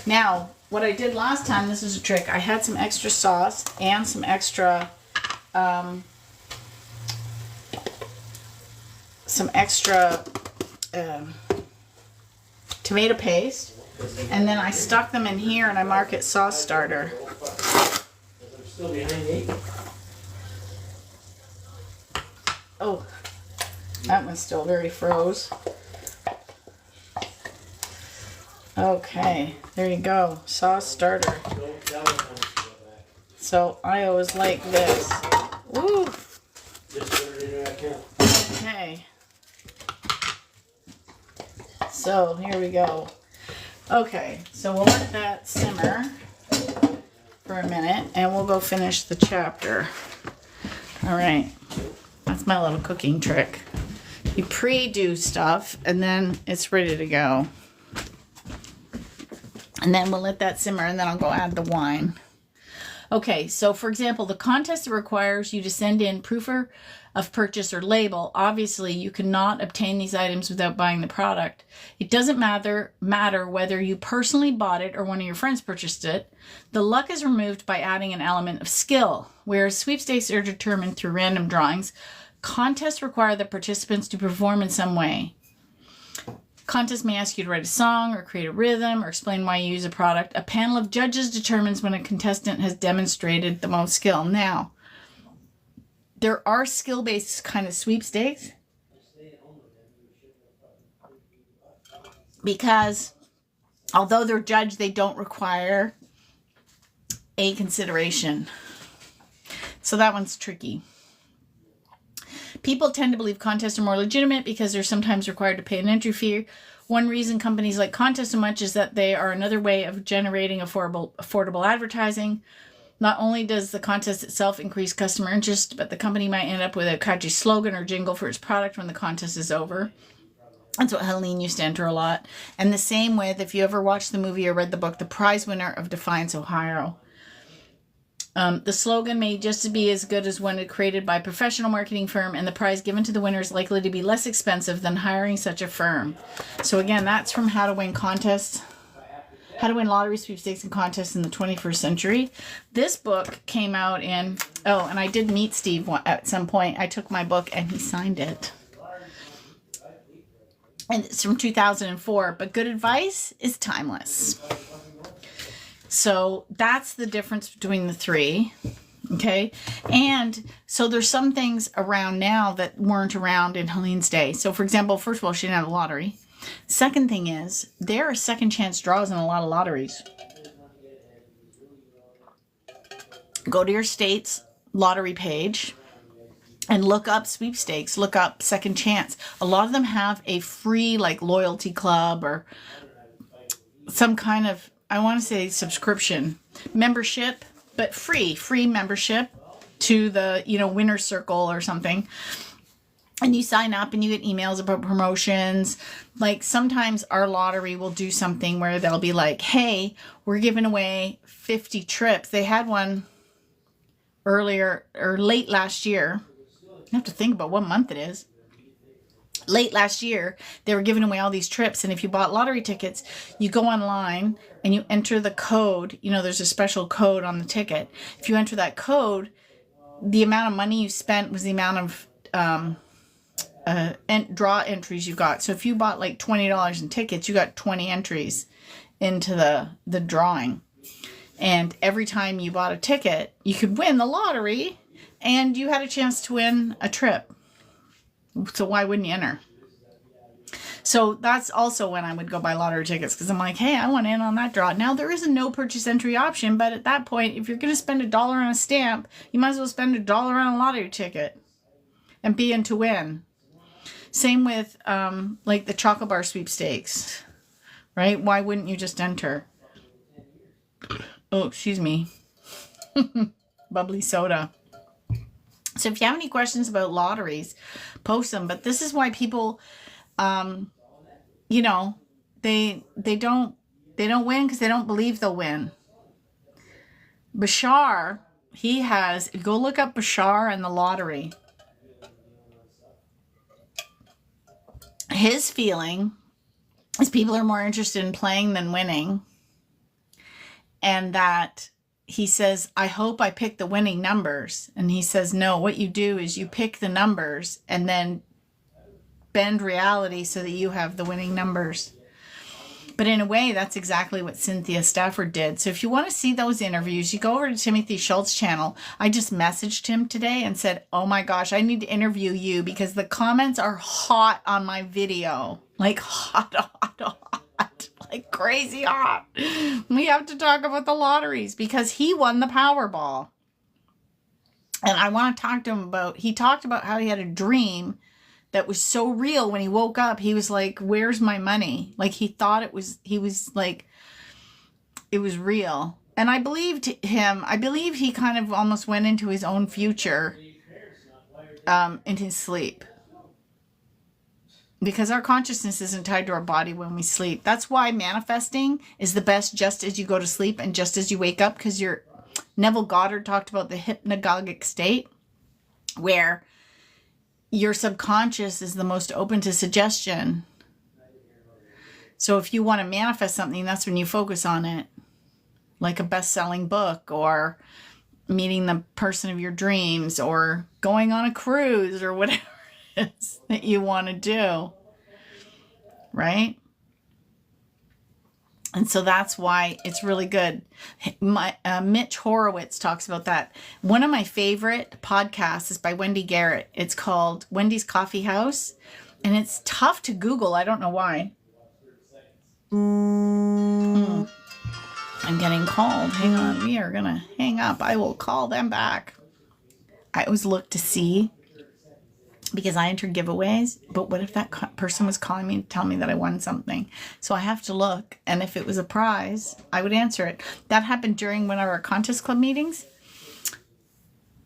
Now, what I did last time, this is a trick. I had some extra sauce and some extra tomato paste, and then I stuck them in here and I mark it sauce starter. Oh, that one's still very froze. Okay, there you go, sauce starter. So I always like this. Woo! Okay. So here we go. Okay, so we'll let that simmer for a minute and we'll go finish the chapter. All right, that's my little cooking trick. You pre-do stuff and then it's ready to go. And then we'll let that simmer and then I'll go add the wine. Okay, so for example, the contest requires you to send in proof of purchase or label. Obviously, you cannot obtain these items without buying the product. It doesn't matter whether you personally bought it or one of your friends purchased it. The luck is removed by adding an element of skill. Whereas sweepstakes are determined through random drawings, contests require the participants to perform in some way. Contests may ask you to write a song or create a rhythm or explain why you use a product. A panel of judges determines when a contestant has demonstrated the most skill. Now, there are skill-based kind of sweepstakes because although they're judged, they don't require a consideration. So that one's tricky. People tend to believe contests are more legitimate because they're sometimes required to pay an entry fee. One reason companies like contests so much is that they are another way of generating affordable advertising. Not only does the contest itself increase customer interest, but the company might end up with a catchy slogan or jingle for its product when the contest is over. That's what Helene used to enter a lot. And the same with, if you ever watched the movie or read the book, The Prize Winner of Defiance, Ohio. The slogan may just be as good as one created by a professional marketing firm, and the prize given to the winner is likely to be less expensive than hiring such a firm. So again, that's from How to Win Contests, How to Win Lottery, Sweepstakes, and Contests in the 21st Century. This book came out in, and I did meet Steve at some point. I took my book and he signed it. and it's from 2004, but good advice is timeless. So that's the difference between the three. Okay. And so there's some things around now that weren't around in Helene's day. So for example, first of all, she didn't have a lottery. Second thing is there are second chance draws in a lot of lotteries. Go to your state's lottery page and look up sweepstakes, look up second chance. A lot of them have a free like loyalty club or some kind of, I want to say subscription membership, but free membership to the, winner's circle or something. And you sign up and you get emails about promotions. Like sometimes our lottery will do something where they'll be like, hey, we're giving away 50 trips. They had one earlier or late last year. I have to think about what month it is. Late last year, they were giving away all these trips. And if you bought lottery tickets, you go online and you enter the code. There's a special code on the ticket. If you enter that code, the amount of money you spent was the amount of draw entries you got. So if you bought like $20 in tickets, you got 20 entries into the drawing. And every time you bought a ticket, you could win the lottery and you had a chance to win a trip. So why wouldn't you enter? So that's also when I would go buy lottery tickets because I'm like, hey, I want in on that draw. Now there is a no purchase entry option, but at that point, if you're going to spend $1 on a stamp, you might as well spend $1 on a lottery ticket and be in to win. Same with like the chocolate bar sweepstakes, right? Why wouldn't you just enter? Oh, excuse me. Bubbly soda. So if you have any questions about lotteries, post them. But this is why people, they don't win because they don't believe they'll win. Bashar, go look up Bashar and the lottery. His feeling is people are more interested in playing than winning. And that he says, I hope I pick the winning numbers. And he says, no, what you do is you pick the numbers and then bend reality so that you have the winning numbers. But in a way, that's exactly what Cynthia Stafford did. So if you want to see those interviews, you go over to Timothy Schultz channel. I just messaged him today and said, oh my gosh, I need to interview you because the comments are hot on my video. Like hot. Like crazy hot. We have to talk about the lotteries because he won the Powerball. And I want to talk to him he talked about how he had a dream that was so real. When he woke up, he was like, where's my money? Like he thought it was real. And I believed him. I believe he kind of almost went into his own future in his sleep. Because our consciousness isn't tied to our body when we sleep. That's why manifesting is the best just as you go to sleep and just as you wake up. Because Neville Goddard talked about the hypnagogic state where your subconscious is the most open to suggestion. So if you want to manifest something, that's when you focus on it. Like a best-selling book or meeting the person of your dreams or going on a cruise or whatever that you want to do, right? And so that's why it's really good. Mitch Horowitz talks about that. One of my favorite podcasts is by Wendy Garrett. It's called Wendy's Coffee House, and it's tough to Google. I don't know why. I'm getting called. Hang on. We are going to hang up. I will call them back. I always look to see because I enter giveaways, but what if that person was calling me to tell me that I won something? So I have to look, and if it was a prize, I would answer it. That happened during one of our Contest Club meetings.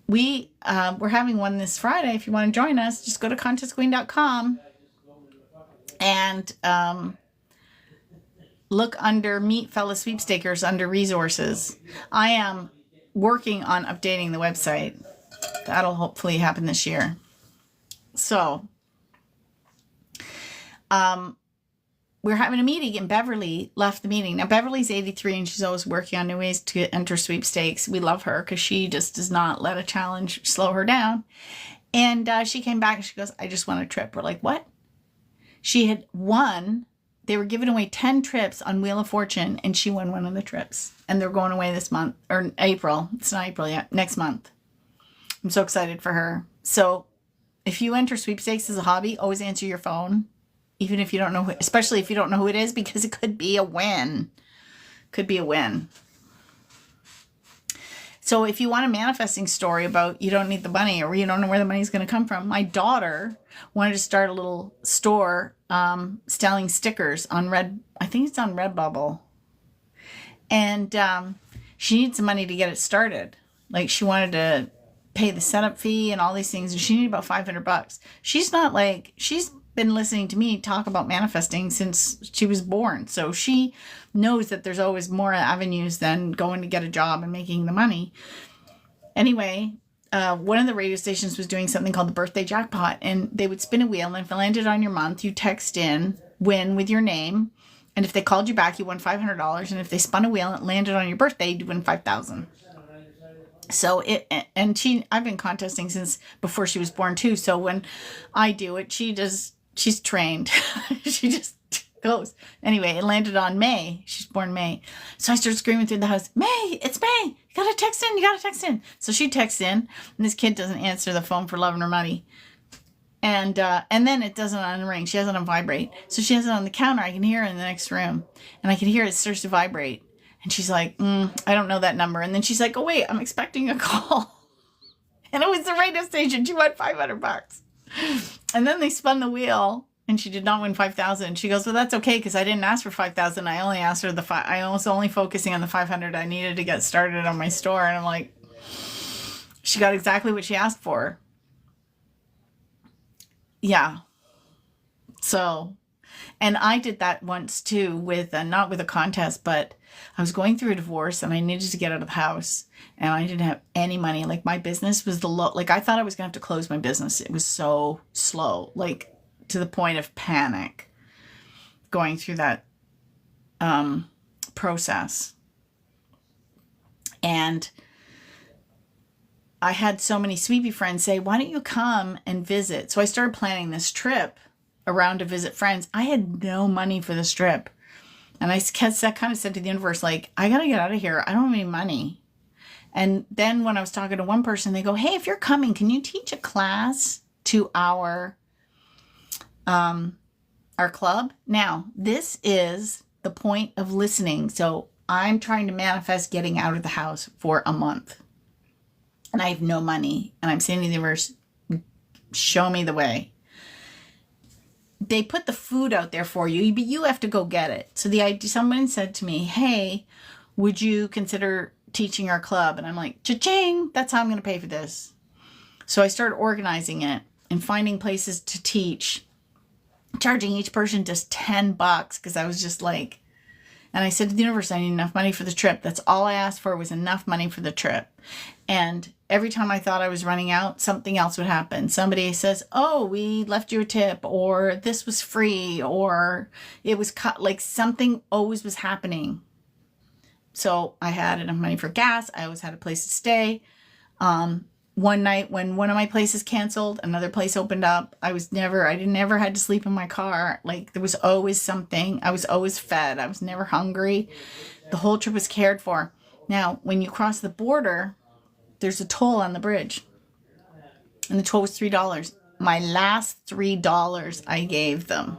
We're having one this Friday. If you want to join us, just go to contestqueen.com and look under Meet Fellow Sweepstakers under Resources. I am working on updating the website. That'll hopefully happen this year. So, we're having a meeting and Beverly left the meeting. Now, Beverly's 83 and she's always working on new ways to enter sweepstakes. We love her because she just does not let a challenge slow her down. And she came back and she goes, I just want a trip. We're like, what? She had won. They were giving away 10 trips on Wheel of Fortune, and she won one of the trips. And they're going away this month, or April. It's not April yet, next month. I'm so excited for her. So if you enter sweepstakes as a hobby, always answer your phone, even if you don't know, especially if you don't know who it is, because it could be a win. Could be a win. So if you want a manifesting story about you don't need the money or you don't know where the money is going to come from, my daughter wanted to start a little store selling stickers on I think it's on Redbubble. And she needs some money to get it started. Like she wanted to pay the setup fee and all these things, and she needed about $500. She's been listening to me talk about manifesting since she was born. So she knows that there's always more avenues than going to get a job and making the money. Anyway, one of the radio stations was doing something called the birthday jackpot, and they would spin a wheel, and if it landed on your month, you text in win with your name. And if they called you back, you won $500. And if they spun a wheel and it landed on your birthday, you'd win $5,000. So I've been contesting since before she was born too. So when I do it, she's trained. She just goes. Anyway, it landed on May. She's born May. So I started screaming through the house, May, it's May. You gotta text in. So she texts in, and this kid doesn't answer the phone for love and her money. And then it doesn't unring. She has it on vibrate. So she has it on the counter. I can hear her in the next room. And I can hear it starts to vibrate. And she's like, I don't know that number. And then she's like, oh, wait, I'm expecting a call. And it was the radio station. She won $500. And then they spun the wheel, and she did not win $5,000. She goes, well, that's okay, because I didn't ask for $5,000. I only asked her I was only focusing on the $500 I needed to get started on my store. And I'm like, she got exactly what she asked for. Yeah. So, and I did that once too with, not with a contest, but I was going through a divorce and I needed to get out of the house and I didn't have any money. Like my business was I thought I was going to have to close my business. It was so slow, like to the point of panic going through that, process. And I had so many sweepy friends say, why don't you come and visit? So I started planning this trip around to visit friends. I had no money for this trip. And I kind of said to the universe, like, I got to get out of here. I don't have any money. And then when I was talking to one person, they go, hey, if you're coming, can you teach a class to our club? Now, this is the point of listening. So I'm trying to manifest getting out of the house for a month. And I have no money. And I'm saying to the universe, show me the way. They put the food out there for you, but you have to go get it. So someone said to me, hey, would you consider teaching our club? And I'm like, cha-ching, that's how I'm going to pay for this. So I started organizing it and finding places to teach, charging each person just $10 because I was just like, and I said to the universe, I need enough money for the trip. That's all I asked for was enough money for the trip. And every time I thought I was running out, something else would happen. Somebody says, oh, we left you a tip, or this was free, or it was cut. Like something always was happening. So I had enough money for gas. I always had a place to stay. One night when one of my places canceled, another place opened up. I never had to sleep in my car. Like there was always something. I was always fed. I was never hungry. The whole trip was cared for. Now, when you cross the border, there's a toll on the bridge. And the toll was $3. My last $3 I gave them.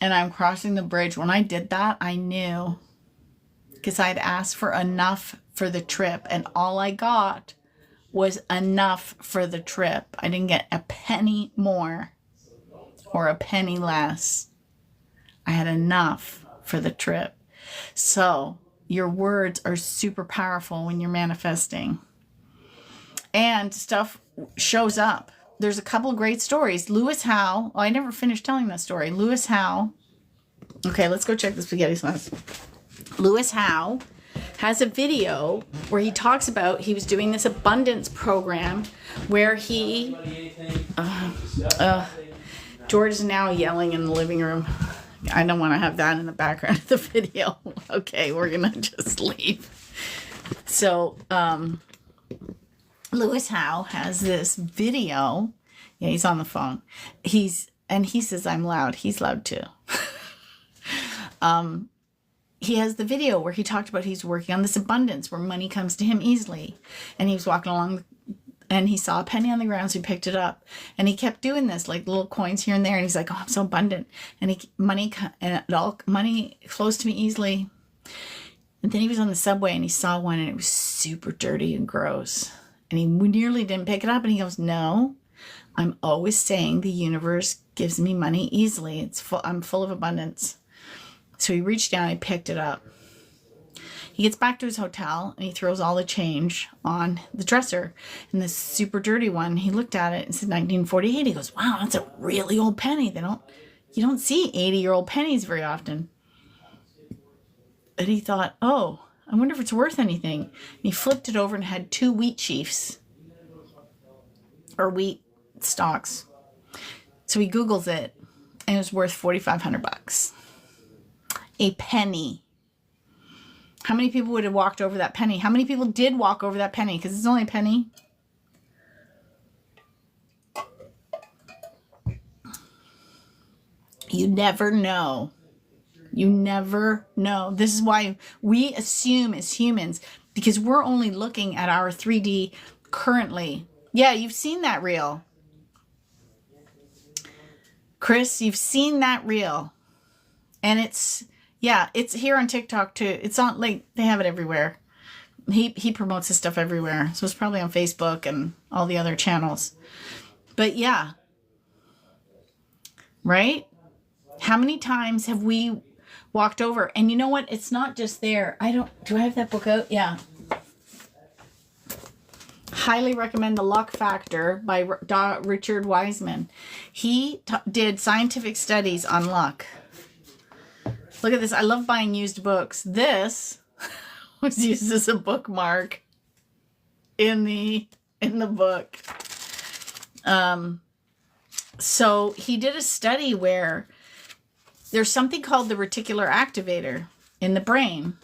And I'm crossing the bridge. When I did that, I knew, because I'd asked for enough for the trip, and all I got was enough for the trip. I didn't get a penny more or a penny less. I had enough for the trip. So your words are super powerful when you're manifesting. And stuff shows up. There's a couple of great stories. Lewis Howe. Oh, I never finished telling that story. Lewis Howe. Okay, let's go check the spaghetti sauce. Lewis Howe has a video where he talks about he was doing this abundance program where he George is now yelling in the living room. I don't want to have that in the background of the video. Okay, we're gonna just leave. So Lewis Howe has this video Yeah, he's on the phone. And he says I'm loud. He's loud too. He has the video where he talked about he's working on this abundance where money comes to him easily. And he was walking along and he saw a penny on the ground, so he picked it up. And he kept doing this, like little coins here and there. And he's like, oh, I'm so abundant. And money flows to me easily. And then he was on the subway and he saw one and it was super dirty and gross. And he nearly didn't pick it up. And he goes, no, I'm always saying the universe gives me money easily. I'm full of abundance. So he reached down and he picked it up. He gets back to his hotel and he throws all the change on the dresser. And this super dirty one, he looked at it and said 1948. He goes, wow, that's a really old penny. You don't see 80-year-old pennies very often. And he thought, oh, I wonder if it's worth anything. And he flipped it over and had 2 wheat sheafs or wheat stalks. So he Googles it and it was worth $4,500. A penny. How many people would have walked over that penny? How many people did walk over that penny? Because it's only a penny. You never know. You never know. This is why we assume as humans, because we're only looking at our 3D currently. Yeah, you've seen that reel. Chris, you've seen that reel. And it's here on TikTok too. It's on, like, they have it everywhere. He promotes his stuff everywhere. So it's probably on Facebook and all the other channels. But yeah. Right? How many times have we walked over? And you know what? It's not just there. Do I have that book out? Yeah. Highly recommend The Luck Factor by Richard Wiseman. He did scientific studies on luck. Look at this. I love buying used books. This was used as a bookmark in the book. So he did a study where there's something called the reticular activator in the brain.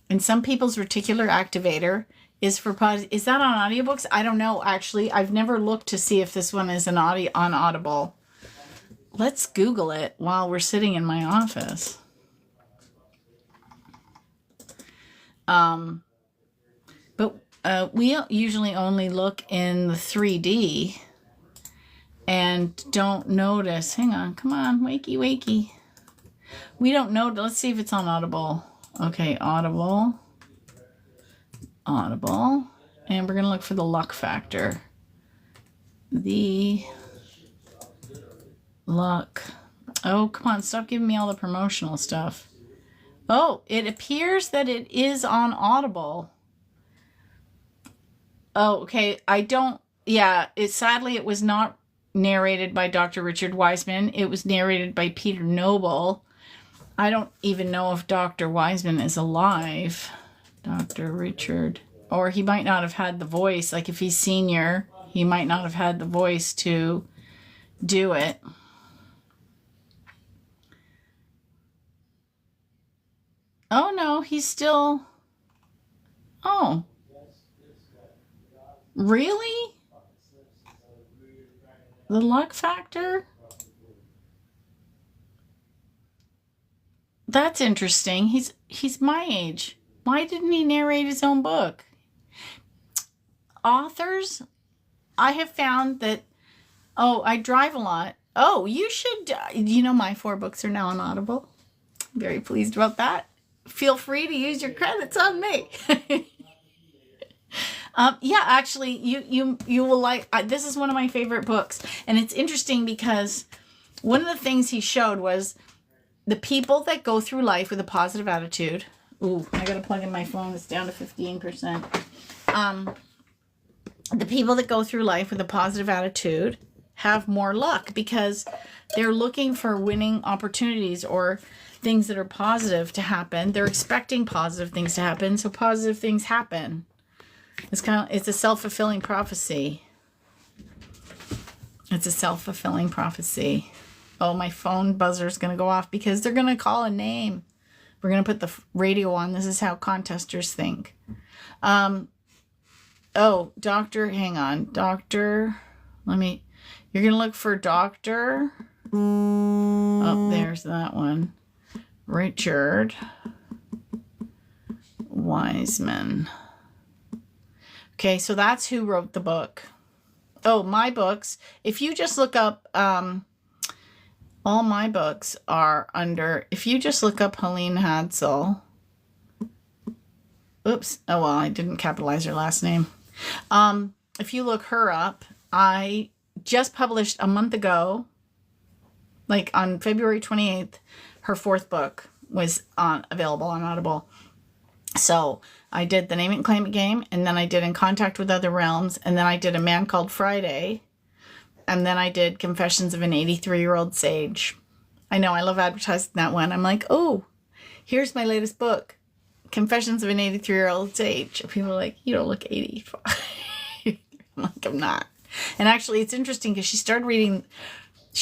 And some people's reticular activator is for is that on audiobooks? I don't know, actually. I've never looked to see if this one is on Audible. Let's Google it while we're sitting in my office. But we usually only look in the 3D and don't notice. Hang on, come on, wakey. We don't know. Let's see if it's on Audible. Okay, Audible. And we're going to look for The Luck Factor. The Luck. Oh, come on, stop giving me all the promotional stuff. Oh, it appears that it is on Audible. Oh, okay. Sadly, it was not narrated by Dr. Richard Wiseman. It was narrated by Peter Noble. I don't even know if Dr. Wiseman is alive. Dr. Richard. Or he might not have had the voice. Like if he's senior, he might not have had the voice to do it. Oh, no, he's still... Oh. Really? The Luck Factor? That's interesting. He's my age. Why didn't he narrate his own book? Authors, I have found that... Oh, I drive a lot. Oh, you should... my 4 books are now on Audible. I'm very pleased about that. Feel free to use your credits on me. Actually, you will like... this is one of my favorite books. And it's interesting because one of the things he showed was the people that go through life with a positive attitude... Ooh, I gotta plug in my phone. It's down to 15%. The people that go through life with a positive attitude have more luck because they're looking for winning opportunities or things that are positive to happen. They're expecting positive things to happen, so positive things happen. It's a self-fulfilling prophecy. It's a self-fulfilling prophecy. Oh, my phone buzzer is gonna go off because they're gonna call a name. We're going to put the radio on. This is how contesters think. Hang on. Doctor, you're You're going to look for Dr. Oh, there's that one. Richard Wiseman. Okay, so that's who wrote the book. Oh, my books. If you just look up, all my books are under, if you just look up Helene Hadsel. Oops. Oh, well, I didn't capitalize her last name. If you look her up, I just published a month ago, like on February 28th, her fourth book was available on Audible. So I did The Name It and Claim It Game, and then I did In Contact with Other Realms, and then I did A Man Called Friday, and then I did Confessions of an 83-Year-Old Sage. I know, I love advertising that one. I'm like, oh, here's my latest book, Confessions of an 83-Year-Old Sage. People are like, you don't look 85. I'm like, I'm not. And actually, it's interesting because she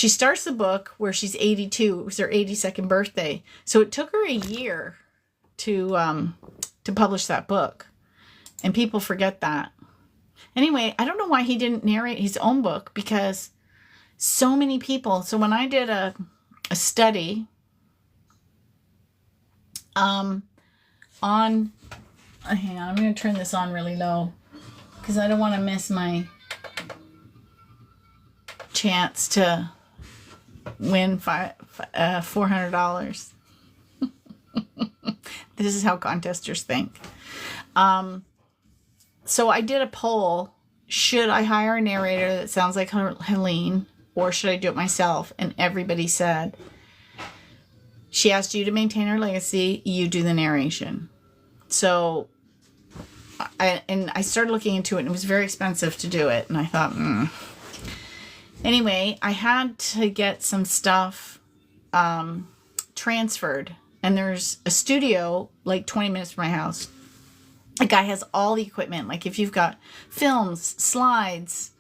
starts the book where she's 82. It was her 82nd birthday. So it took her a year to publish that book. And people forget that. Anyway, I don't know why he didn't narrate his own book, because so many people. So when I did a study hang on, I'm going to turn this on really low because I don't want to miss my chance to win $400. This is how contesters think. So I did a poll. Should I hire a narrator that sounds like Helene, or should I do it myself? And everybody said, she asked you to maintain her legacy, you do the narration. So I started looking into it, and it was very expensive to do it. And I thought, Anyway, I had to get some stuff transferred. And there's a studio like 20 minutes from my house. The guy has all the equipment. Like if you've got films, slides,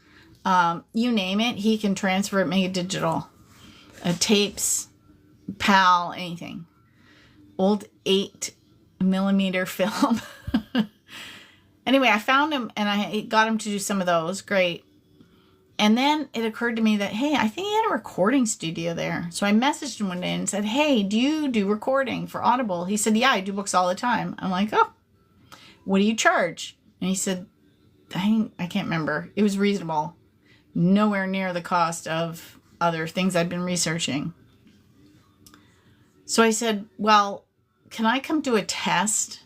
you name it, he can transfer it, make it digital. Tapes, PAL, anything. Old 8mm film. Anyway, I found him and I got him to do some of those. Great. And then it occurred to me that, hey, I think he had a recording studio there. So I messaged him one day and said, hey, do you do recording for Audible? He said, yeah, I do books all the time. I'm like, oh, what do you charge? And he said, I can't remember. It was reasonable. Nowhere near the cost of other things I'd been researching. So I said, well, can I come do a test?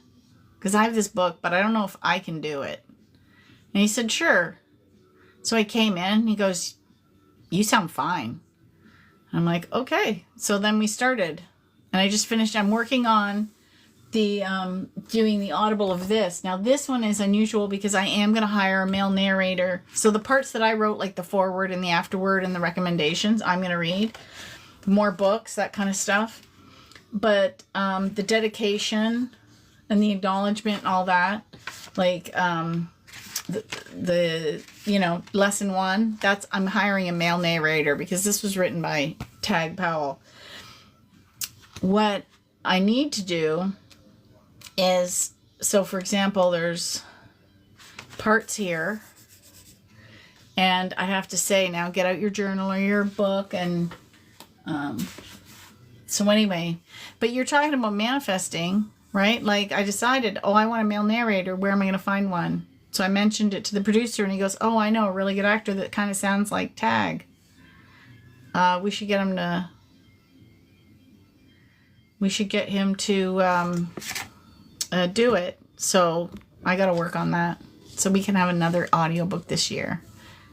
Because I have this book, but I don't know if I can do it. And he said, sure. So I came in and he goes, you sound fine. I'm like, okay. So then we started. And I just finished. I'm working on the doing the Audible of this. Now this one is unusual because I am going to hire a male narrator. So the parts that I wrote, like the foreword and the afterword and the recommendations, I'm going to read. More books, that kind of stuff. But the dedication and the acknowledgement and all that, like the lesson 1, I'm hiring a male narrator because this was written by Tag Powell. What I need to do is, so for example, there's parts here, and I have to say, now get out your journal or your book, and so anyway, but you're talking about manifesting, right? Like I decided, I want a male narrator. Where am I going to find one? So I mentioned it to the producer, and he goes, oh, I know a really good actor that kind of sounds like Tag. We should get him to do it. So I got to work on that so we can have another audiobook this year.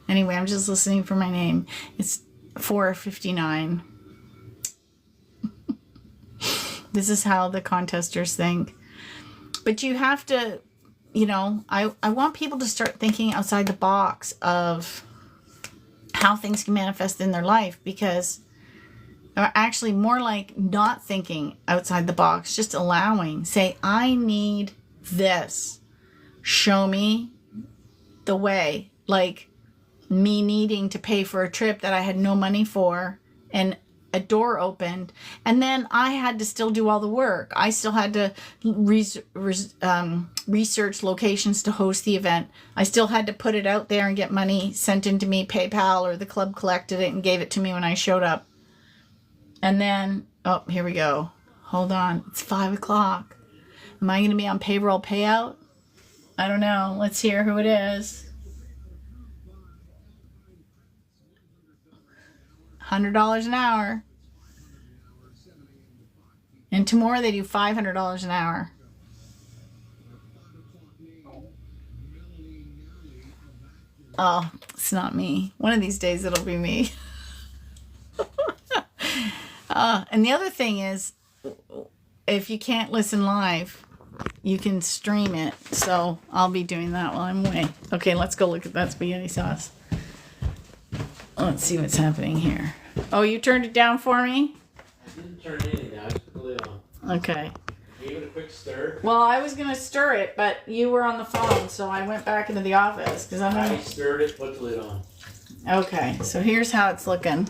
Anyway, I'm just listening for my name. It's 4:59. This is how the contesters think. But you have to, I want people to start thinking outside the box of how things can manifest in their life, because they're actually more like not thinking outside the box, just allowing. Say, I need this. Show me the way. Like me needing to pay for a trip that I had no money for, and a door opened, and then I had to still do all the work. I still had to research locations to host the event. I still had to put it out there and get money sent into me, PayPal, or the club collected it and gave it to me when I showed up. And then, oh, here we go. Hold on. It's 5 o'clock. Am I going to be on payroll payout? I don't know. Let's hear who it is. $100 an hour. And tomorrow they do $500 an hour. Oh, it's not me. One of these days it'll be me. And the other thing is, if you can't listen live, you can stream it. So I'll be doing that while I'm away. Okay, let's go look at that spaghetti sauce. Let's see what's happening here. Oh, you turned it down for me? I didn't turn anything down. I just put the lid on. Okay. Gave it a quick stir. Well, I was going to stir it, but you were on the phone, so I went back into the office. I stirred it, put the lid on. Okay, so here's how it's looking.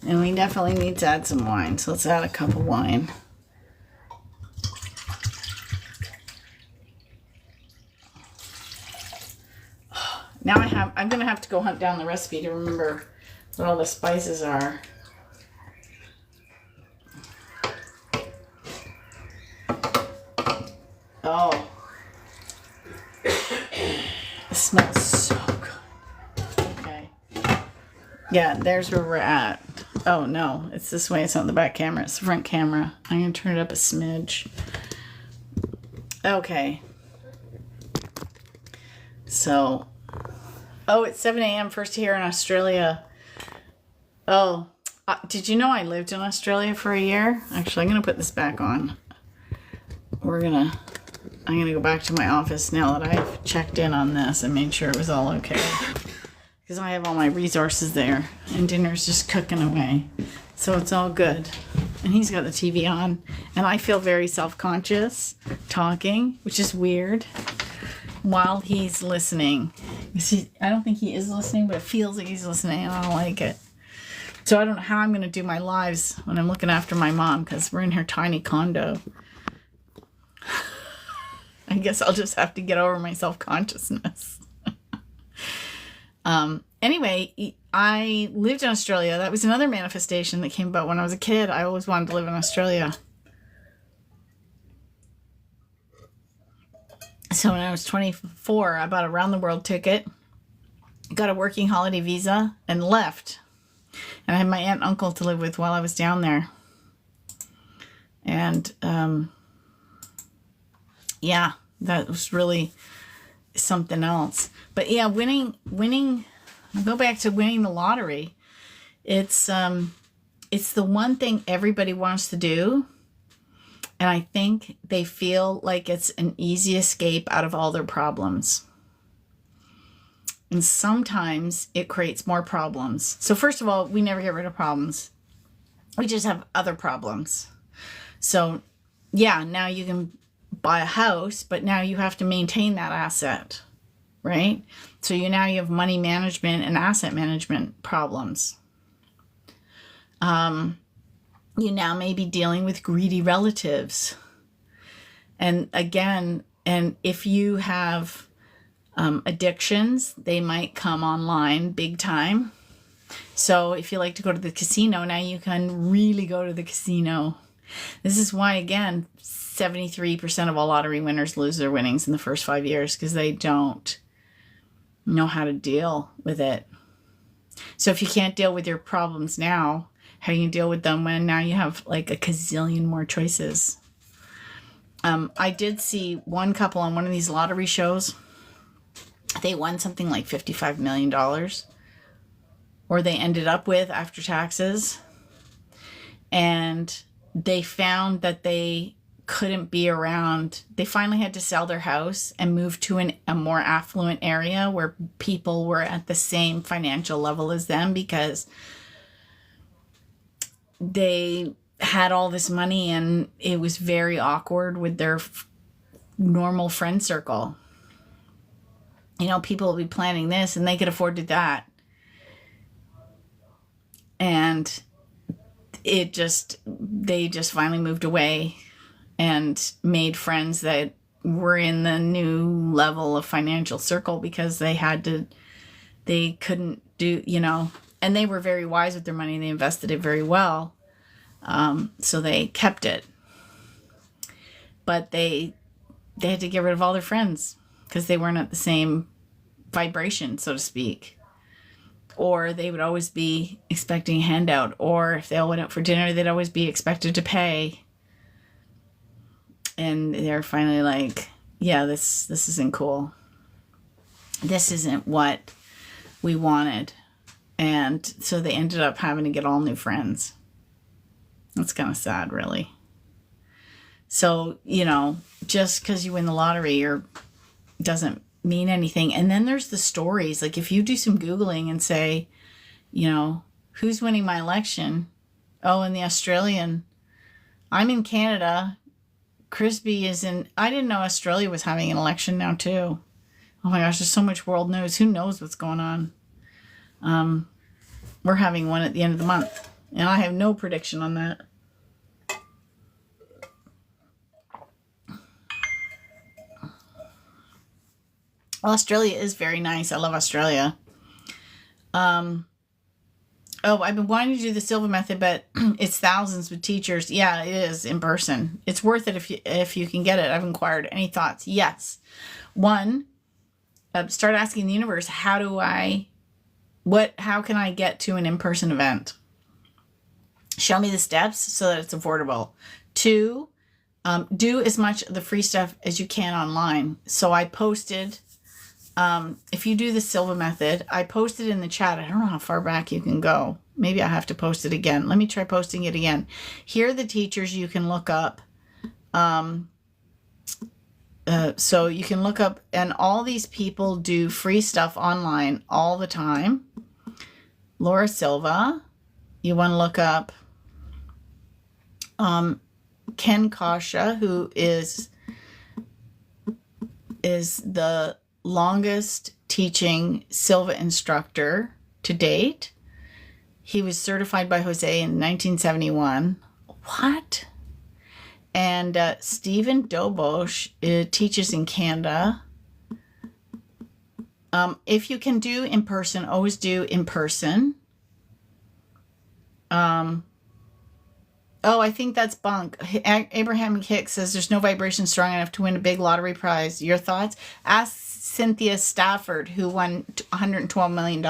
And we definitely need to add some wine. So let's add a cup of wine. Now I'm going to have to go hunt down the recipe to remember what all the spices are. Oh. It smells so good. Okay. Yeah, there's where we're at. Oh, no. It's this way. It's not the back camera. It's the front camera. I'm going to turn it up a smidge. Okay. So, oh, it's 7 a.m. first here in Australia. Oh, did you know I lived in Australia for a year? Actually, I'm going to put this back on. I'm going to go back to my office now that I've checked in on this and made sure it was all okay. Because I have all my resources there and dinner's just cooking away. So it's all good. And he's got the TV on. And I feel very self-conscious talking, which is weird, while he's listening. I don't think he is listening, but it feels like he's listening and I don't like it. So I don't know how I'm going to do my lives when I'm looking after my mom because we're in her tiny condo. I guess I'll just have to get over my self-consciousness. Anyway, I lived in Australia. That was another manifestation that came about when I was a kid. I always wanted to live in Australia. So when I was 24, I bought a round-the-world ticket, got a working holiday visa, and left. And I had my aunt and uncle to live with while I was down there. And, yeah, that was really something else. But yeah, winning, I'll go back to winning the lottery. It's the one thing everybody wants to do. And I think they feel like it's an easy escape out of all their problems. And sometimes it creates more problems. So first of all, we never get rid of problems. We just have other problems. So yeah, now you can buy a house, but now you have to maintain that asset, right? So you have money management and asset management problems. You now may be dealing with greedy relatives. And again, and if you have addictions, they might come online big time. So if you like to go to the casino, now you can really go to the casino. This is why, again, 73% of all lottery winners lose their winnings in the first 5 years because they don't know how to deal with it. So if you can't deal with your problems now, how do you deal with them when now you have like a gazillion more choices? I did see one couple on one of these lottery shows. They won something like $55 million, or they ended up with after taxes. And they found that they couldn't be around. They finally had to sell their house and move to a more affluent area where people were at the same financial level as them because they had all this money and it was very awkward with their normal friend circle. You know, people will be planning this and they could afford to do that. And they just finally moved away and made friends that were in the new level of financial circle because they couldn't do, and they were very wise with their money. They invested it very well. So they kept it. But they had to get rid of all their friends because they weren't at the same vibration, so to speak. Or they would always be expecting a handout. Or if they all went out for dinner, they'd always be expected to pay. And they're finally like, yeah, this isn't cool. This isn't what we wanted. And so they ended up having to get all new friends. That's kind of sad, really. So, just because you win the lottery doesn't mean anything. And then there's the stories. Like if you do some Googling and say, who's winning my election? Oh, in the Australian. I'm in Canada. Crispy is in... I didn't know Australia was having an election now, too. Oh my gosh, there's so much world news. Who knows what's going on? We're having one at the end of the month. And I have no prediction on that. Australia is very nice. I love Australia. I've been wanting to do the Silva method, but it's thousands with teachers. Yeah, it is in person. It's worth it if you can get it. I've inquired. Any thoughts? Yes. One, start asking the universe, how can I get to an in-person event? Show me the steps so that it's affordable. Two, do as much of the free stuff as you can online. So I posted... if you do the Silva method, I posted in the chat. I don't know how far back you can go. Maybe I have to post it again. Let me try posting it again. Here are the teachers you can look up. So you can look up, and all these people do free stuff online all the time. Laura Silva. You want to look up Ken Kasha, who is the longest teaching Silva instructor to date. He was certified by Jose in 1971. What? And Stephen Dobosh teaches in Canada. If you can do in person, always do in person. I think that's bunk. Abraham Hicks says there's no vibration strong enough to win a big lottery prize. Your thoughts? Ask Cynthia Stafford, who won $112 million.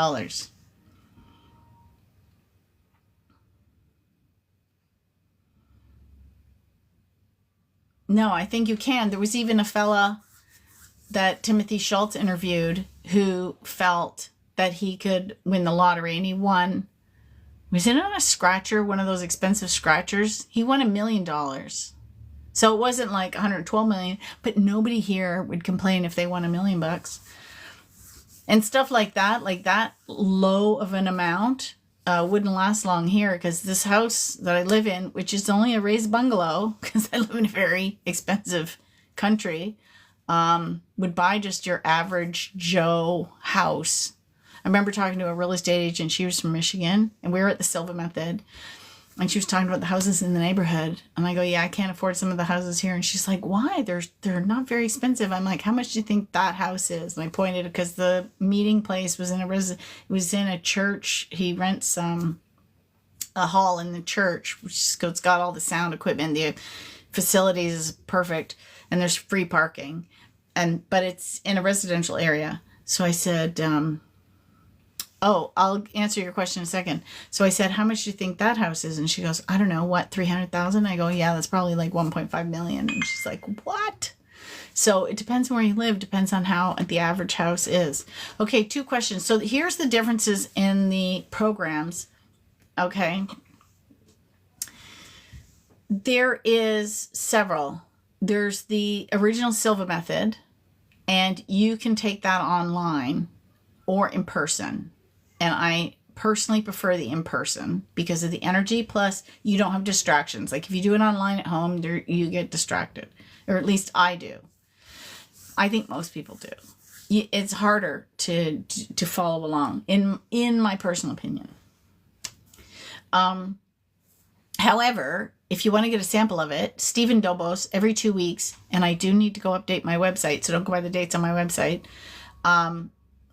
No, I think you can. There was even a fella that Timothy Schultz interviewed who felt that he could win the lottery, and he won. Was it on a scratcher, one of those expensive scratchers? He won $1 million. So it wasn't like 112 million, but nobody here would complain if they won $1 million. And stuff like that low of an amount wouldn't last long here, because this house that I live in, which is only a raised bungalow, because I live in a very expensive country, would buy just your average Joe house. I remember talking to a real estate agent. She was from Michigan, and we were at the Silva method. And she was talking about the houses in the neighborhood. And I go, yeah, I can't afford some of the houses here. And she's like, why? They're not very expensive. I'm like, how much do you think that house is? And I pointed, because the meeting place was in a church. He rents a hall in the church, it's got all the sound equipment. The facilities is perfect, and there's free parking. But it's in a residential area. So I said, I'll answer your question in a second. So I said, how much do you think that house is? And she goes, I don't know, what, 300,000? I go, yeah, that's probably like 1.5 million. And she's like, what? So it depends on where you live, depends on how the average house is. Okay, 2 questions. So here's the differences in the programs. Okay. There is several. There's the original Silva method, and you can take that online or in person. And I personally prefer the in-person because of the energy, plus you don't have distractions. Like if you do it online at home, you get distracted, or at least I do. I think most people do. It's harder to follow along, in my personal opinion. However, if you want to get a sample of it, Stephen Dobos, every 2 weeks, and I do need to go update my website, so don't go by the dates on my website.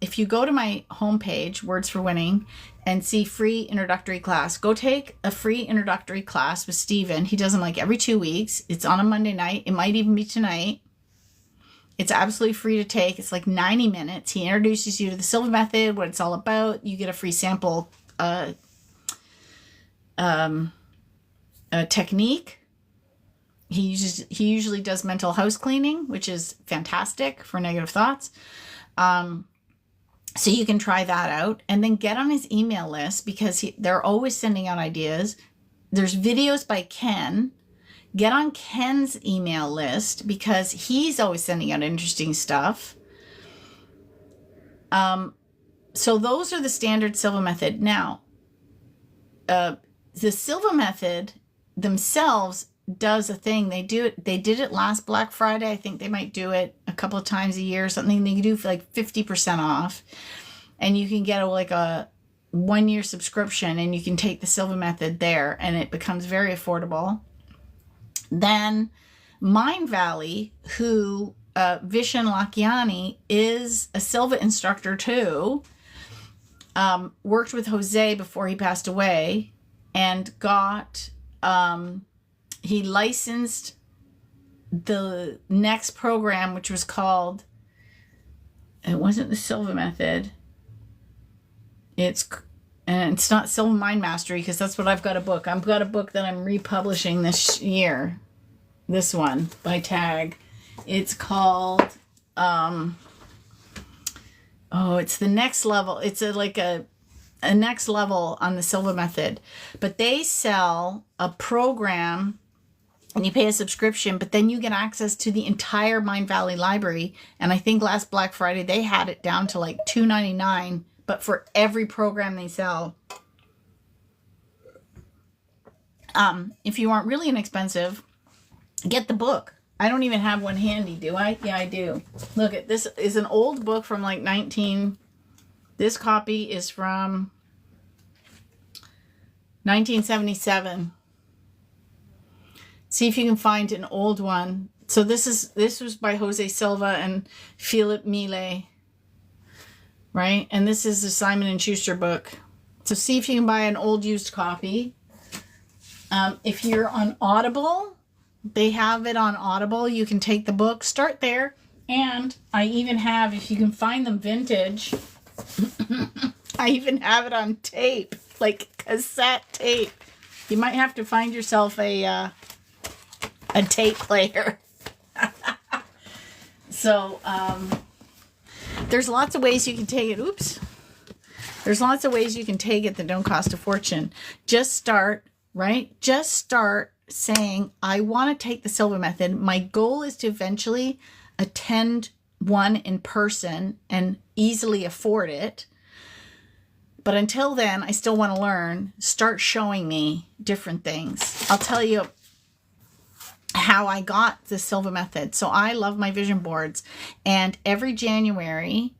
If you go to my homepage, Words for Winning, and see free introductory class, go take a free introductory class with Stephen. He does them like every 2 weeks. It's on a Monday night. It might even be tonight. It's absolutely free to take. It's like 90 minutes. He introduces you to the Silva method, what it's all about. You get a free sample technique. He usually does mental house cleaning, which is fantastic for negative thoughts. So you can try that out and then get on his email list because they're always sending out ideas. There's videos by Ken. Get on Ken's email list because he's always sending out interesting stuff. So those are the standard Silva method. Now, the Silva method themselves does a thing. They did it last Black Friday. I think they might do it a couple of times a year or something. They can do for like 50% off. And you can get a 1-year subscription and you can take the Silva method there and it becomes very affordable. Then Mind Valley, who Vishen Lakhiani is a Silva instructor too, worked with Jose before he passed away and got... he licensed the next program, which was called, it wasn't the Silva method. And it's not Silva Mind Mastery because that's what I've got a book. I've got a book that I'm republishing this year. This one by Tag. It's called, it's the next level. It's a next level on the Silva method. But they sell a program and you pay a subscription, but then you get access to the entire Mind Valley library. And I think last Black Friday, they had it down to like $2.99, but for every program they sell. If you want really inexpensive, get the book. I don't even have one handy, do I? Yeah, I do. Look, this is an old book from like this copy is from 1977. See if you can find an old one. So this was by Jose Silva and Philip Mille, right? And this is a Simon & Schuster book. So see if you can buy an old used copy. If you're on Audible, they have it on Audible. You can take the book, start there. And I even have, if you can find them vintage, I even have it on tape, like cassette tape. You might have to find yourself a tape player. So, there's lots of ways you can take it. Oops. There's lots of ways you can take it that don't cost a fortune. Just start, right? Just start saying, I want to take the Silva method. My goal is to eventually attend one in person and easily afford it. But until then, I still want to learn. Start showing me different things. I'll tell you how I got the Silva method. So I love my vision boards. And every January,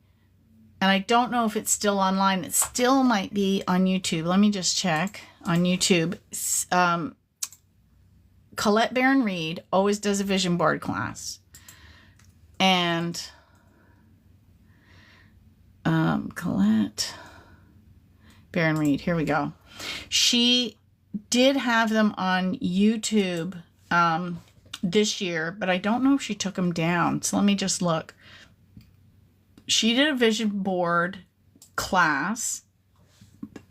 and I don't know if it's still online. It still might be on YouTube. Let me just check on YouTube. Colette Baron-Reid always does a vision board class. And Colette Baron-Reid, here we go. She did have them on YouTube this year, but I don't know if she took them down. So let me just look. She did a vision board class,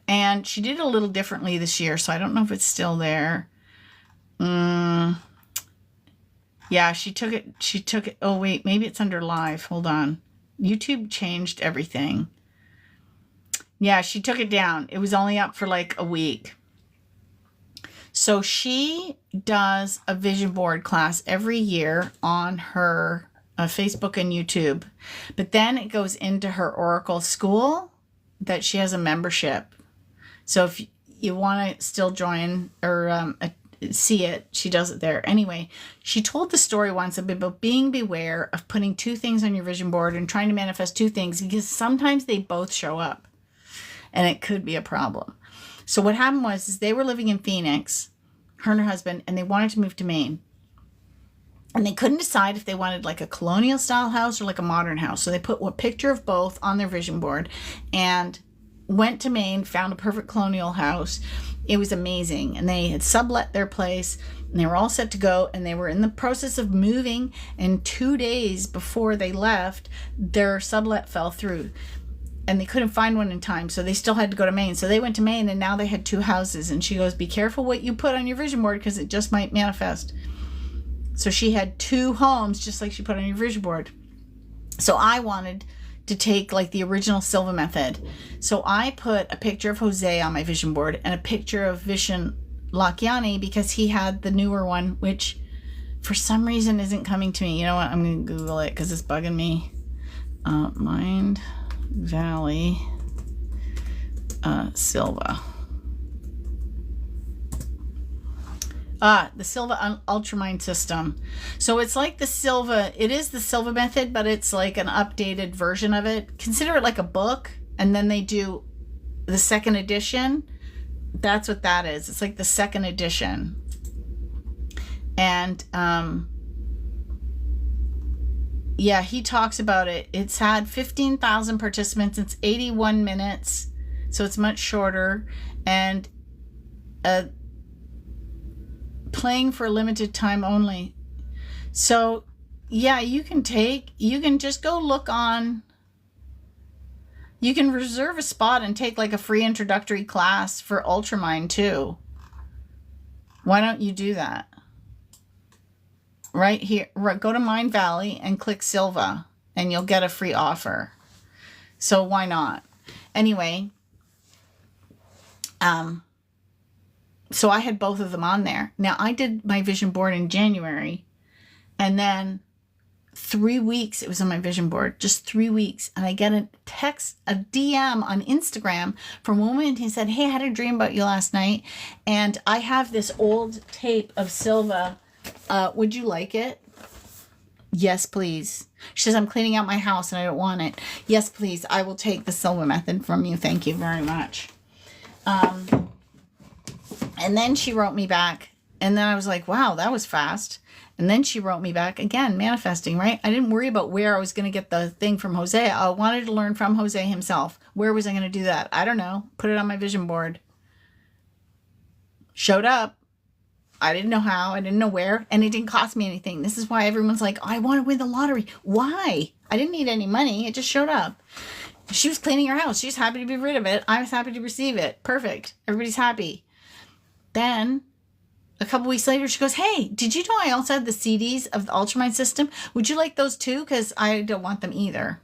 and she did it a little differently this year, so I don't know if it's still there. Yeah, she took it. Oh, wait, maybe it's under live. Hold on. YouTube changed everything. Yeah, she took it down. It was only up for like a week. So she does a vision board class every year on her Facebook and YouTube. But then it goes into her Oracle school that she has a membership. So if you want to still join or see it, she does it there. Anyway, she told the story once about being beware of putting two things on your vision board and trying to manifest two things because sometimes they both show up and it could be a problem. So what happened was they were living in Phoenix her and her husband, and they wanted to move to Maine. And they couldn't decide if they wanted like a colonial style house or like a modern house. So they put a picture of both on their vision board and went to Maine, found a perfect colonial house. It was amazing. And they had sublet their place and they were all set to go. And they were in the process of moving. And 2 days before they left, their sublet fell through. And they couldn't find one in time. So they still had to go to Maine. So they went to Maine and now they had 2 houses. And she goes, be careful what you put on your vision board because it just might manifest. So she had 2 homes, just like she put on your vision board. So I wanted to take like the original Silva method. So I put a picture of Jose on my vision board and a picture of Vishen Lakhiani because he had the newer one, which for some reason isn't coming to me. You know what? I'm going to Google it because it's bugging me. Mind Valley Silva. The Silva Ultramind system. So it's like the Silva, it is the Silva method, but it's like an updated version of it. Consider it like a book, and then they do the second edition. That's what that is. It's like the second edition. And yeah, he talks about it. It's had 15,000 participants. It's 81 minutes, so it's much shorter. And playing for a limited time only. So yeah, you can just go look on, you can reserve a spot and take like a free introductory class for Ultramind too. Why don't you do that? Right here, go to Mind Valley and click Silva and you'll get a free offer. So why not? Anyway, so I had both of them on there. Now I did my vision board in January and then 3 weeks it was on my vision board, just 3 weeks. And I get a text, a DM on Instagram from a woman who said, hey, I had a dream about you last night. And I have this old tape of Silva. Would you like it? Yes, please. She says, I'm cleaning out my house and I don't want it. Yes, please. I will take the Silva method from you. Thank you very much. And then she wrote me back. And then I was like, wow, that was fast. And then she wrote me back again, manifesting, right? I didn't worry about where I was going to get the thing from Jose. I wanted to learn from Jose himself. Where was I going to do that? I don't know. Put it on my vision board. Showed up. I didn't know how. I didn't know where. And it didn't cost me anything. This is why everyone's like, I want to win the lottery. Why? I didn't need any money. It just showed up. She was cleaning her house. She was happy to be rid of it. I was happy to receive it. Perfect. Everybody's happy. Then a couple weeks later, she goes, hey, did you know I also had the CDs of the Ultramind system? Would you like those too? Because I don't want them either.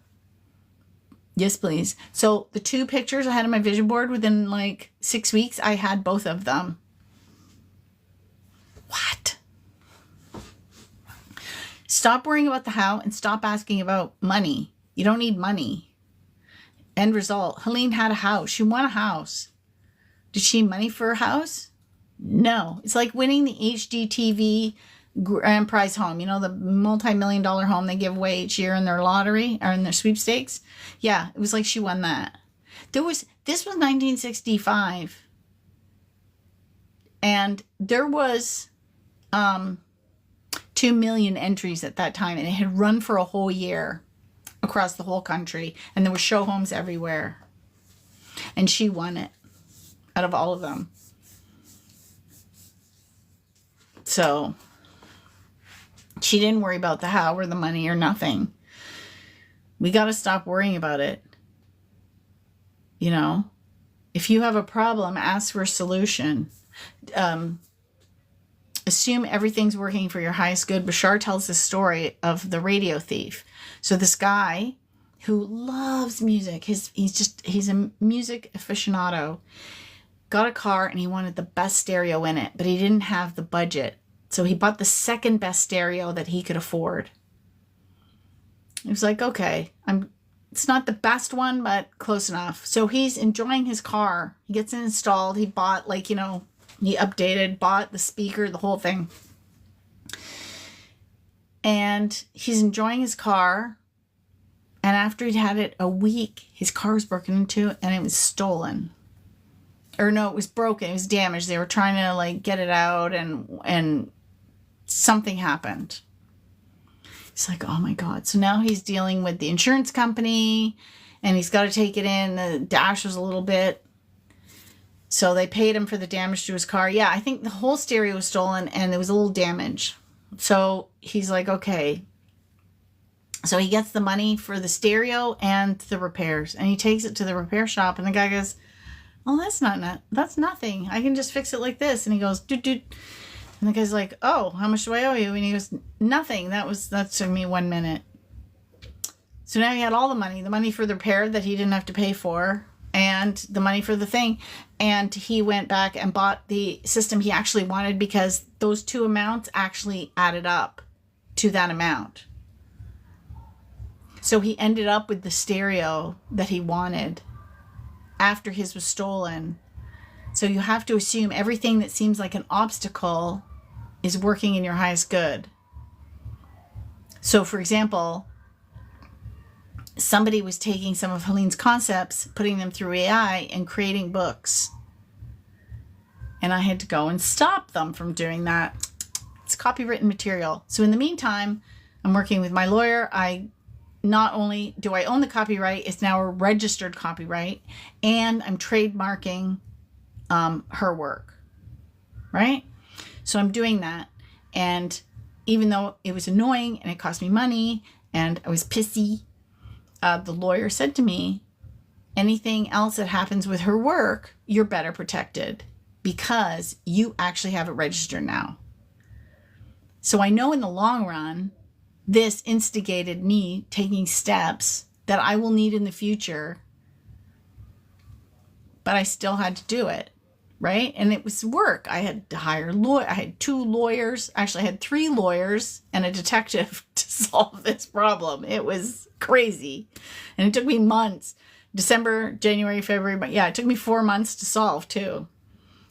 Yes, please. So the 2 pictures I had on my vision board within like 6 weeks, I had both of them. What? Stop worrying about the how and stop asking about money. You don't need money. End result. Helene had a house. She won a house. Did she need money for a house? No. It's like winning the HGTV grand prize home. You know, the multi-million-dollar home they give away each year in their lottery or in their sweepstakes. Yeah, it was like she won that. This was 1965. And there was 2 million entries at that time. And it had run for a whole year across the whole country. And there were show homes everywhere. And she won it out of all of them. So she didn't worry about the how or the money or nothing. We got to stop worrying about it. You know, if you have a problem, ask for a solution. Assume everything's working for your highest good. Bashar tells the story of the radio thief. So this guy who loves music, he's a music aficionado, got a car and he wanted the best stereo in it, but he didn't have the budget. So he bought the second best stereo that he could afford. He was like, okay, it's not the best one, but close enough. So he's enjoying his car. He gets it installed. He bought he updated, bought the speaker, the whole thing. And he's enjoying his car. And after he'd had it a week, his car was broken into and it was stolen. or no, it was broken. It was damaged. They were trying to like get it out, and something happened. He's like, oh my God. So now he's dealing with the insurance company, and he's got to take it in. The dash was a little bit. So they paid him for the damage to his car. Yeah, I think the whole stereo was stolen, and there was a little damage. So he's like, okay. So he gets the money for the stereo and the repairs, and he takes it to the repair shop, and the guy goes, oh, that's nothing. I can just fix it like this. And he goes, doot, doot. And the guy's like, oh, how much do I owe you? And he goes, nothing. That took me 1 minute. So now he had all the money for the repair that he didn't have to pay for, and the money for the thing. And he went back and bought the system he actually wanted, because those two amounts actually added up to that amount. So he ended up with the stereo that he wanted after his was stolen. So you have to assume everything that seems like an obstacle is working in your highest good. So for example, somebody was taking some of Helene's concepts, putting them through AI, and creating books. And I had to go and stop them from doing that. It's copywritten material. So in the meantime, I'm working with my lawyer. Not only do I own the copyright, it's now a registered copyright, and I'm trademarking her work, right? So I'm doing that. And even though it was annoying and it cost me money and I was pissy, the lawyer said to me, anything else that happens with her work, you're better protected because you actually have it registered now. So I know in the long run, this instigated me taking steps that I will need in the future, but I still had to do it. Right? And it was work. I had to hire I had 2 lawyers. Actually, I had 3 lawyers and a detective to solve this problem. It was crazy. And it took me months. December, January, February. But yeah, it took me 4 months to solve too.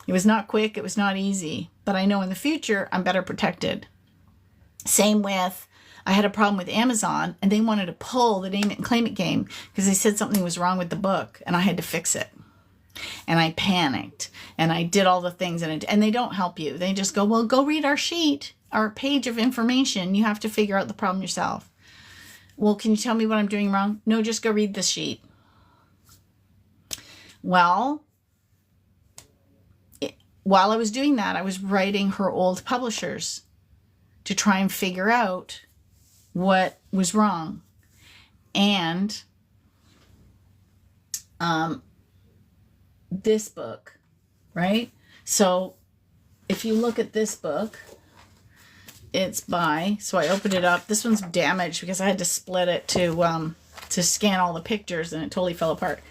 It was not quick. It was not easy. But I know in the future, I'm better protected. Same with, I had a problem with Amazon, and they wanted to pull the Name It and Claim It game because they said something was wrong with the book, and I had to fix it. And I panicked, and I did all the things, and they don't help you. They just go, well, go read our sheet, our page of information. You have to figure out the problem yourself. Well, can you tell me what I'm doing wrong? No, just go read this sheet. Well, while I was doing that, I was writing her old publishers to try and figure out what was wrong. And this book, right? So if you look at this book, it's by, so I opened it up. This one's damaged because I had to split it to scan all the pictures, and it totally fell apart.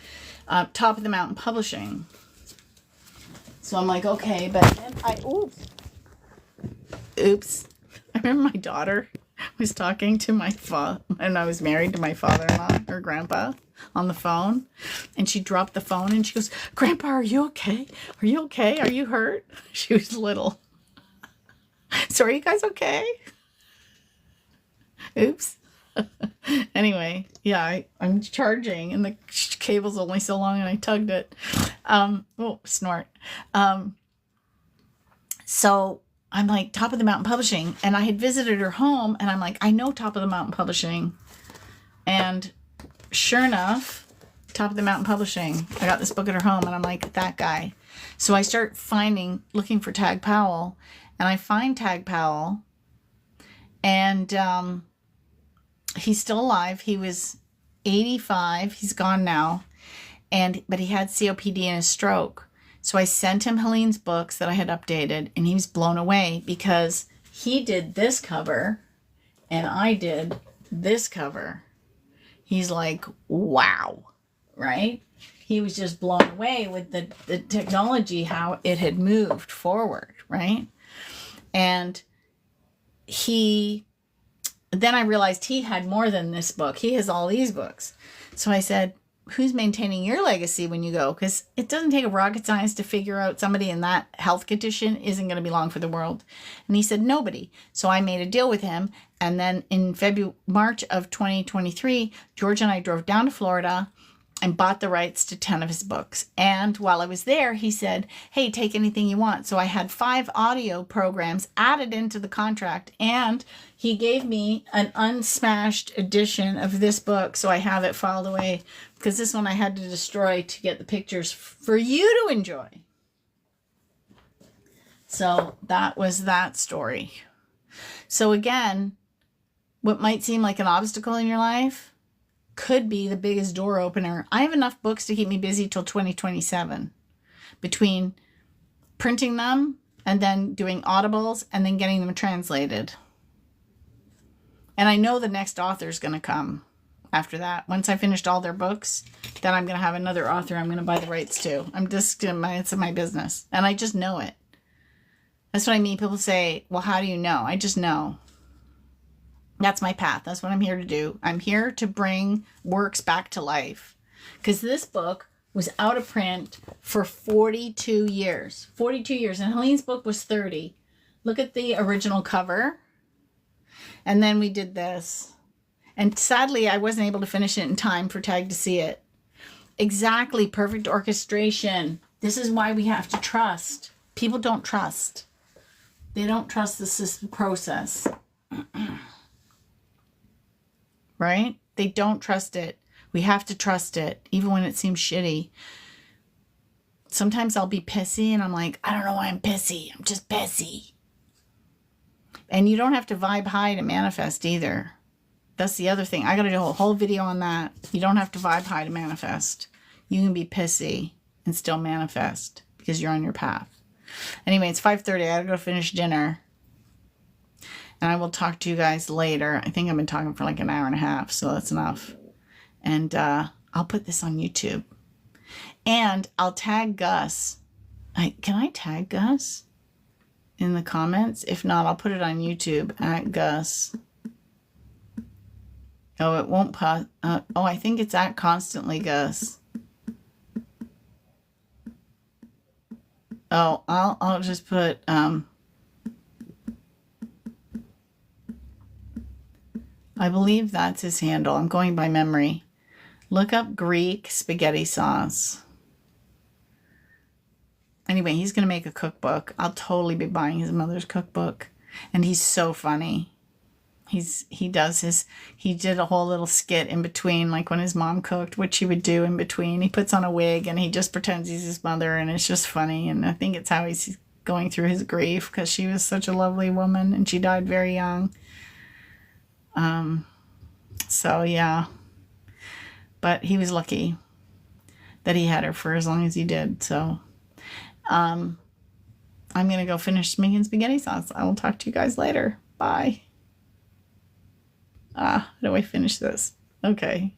Top of the Mountain Publishing. So I'm like, okay, but then oops. I remember my daughter was talking to my father, and I was married to my father-in-law, or grandpa, on the phone, and she dropped the phone and she goes, Grandpa, are you okay? Are you okay? Are you hurt? She was little. So are you guys okay? Oops. Anyway, yeah, I'm charging, and the cable's only so long, and I tugged it. Snort. So I'm like, Top of the Mountain Publishing, and I had visited her home, and I'm like, I know Top of the Mountain Publishing. And sure enough, Top of the Mountain Publishing, I got this book at her home, and I'm like, that guy. So I start looking for Tag Powell, and I find Tag Powell, and he's still alive. He was 85. He's gone now, but he had COPD and a stroke. So I sent him Helene's books that I had updated, and he was blown away because he did this cover and I did this cover. He's like, wow, right? He was just blown away with the technology, how it had moved forward, right? And then I realized he had more than this book. He has all these books. So I said, who's maintaining your legacy when you go? Because it doesn't take a rocket science to figure out somebody in that health condition isn't going to be long for the world. And he said, nobody. So I made a deal with him. And then in March of 2023, George and I drove down to Florida, and bought the rights to 10 of his books. And while I was there, he said, hey, take anything you want. So I had 5 audio programs added into the contract, and he gave me an unsmashed edition of this book. So I have it filed away because this one I had to destroy to get the pictures for you to enjoy. So that was that story. So again, what might seem like an obstacle in your life could be the biggest door opener. I have enough books to keep me busy till 2027 between printing them and then doing audibles and then getting them translated. And I know the next author is going to come after that. Once I finished all their books, then I'm going to have another author I'm going to buy the rights to. It's my business. And I just know it. That's what I mean. People say, well, how do you know? I just know. That's my path. That's what I'm here to do. I'm here to bring works back to life. Because this book was out of print for 42 years. 42 years. And Helene's book was 30. Look at the original cover. And then we did this. And sadly, I wasn't able to finish it in time for Tag to see it. Exactly. Perfect orchestration. This is why we have to trust. People don't trust. They don't trust the system process. Right? They don't trust it. We have to trust it, even when it seems shitty. Sometimes I'll be pissy and I'm like, I don't know why I'm pissy. I'm just pissy. And you don't have to vibe high to manifest either. That's the other thing. I got to do a whole video on that. You don't have to vibe high to manifest. You can be pissy and still manifest because you're on your path. Anyway, it's 5:30. I got to go finish dinner. And I will talk to you guys later. I think I've been talking for like an hour and a half, so that's enough. And I'll put this on YouTube. And I'll tag Gus. Can I tag Gus in the comments? If not, I'll put it on YouTube at Gus. Oh, it won't pause. I think it's at Constantly Gus. Oh, I'll just put I believe that's his handle. I'm going by memory. Look up Greek spaghetti sauce. Anyway, he's going to make a cookbook. I'll totally be buying his mother's cookbook. And he's so funny. He did a whole little skit in between, like when his mom cooked, what she would do in between. He puts on a wig and he just pretends he's his mother, and it's just funny. And I think it's how he's going through his grief because she was such a lovely woman and she died very young. So yeah, but he was lucky that he had her for as long as he did. So, I'm going to go finish making spaghetti sauce. I will talk to you guys later. Bye. How do I finish this? Okay.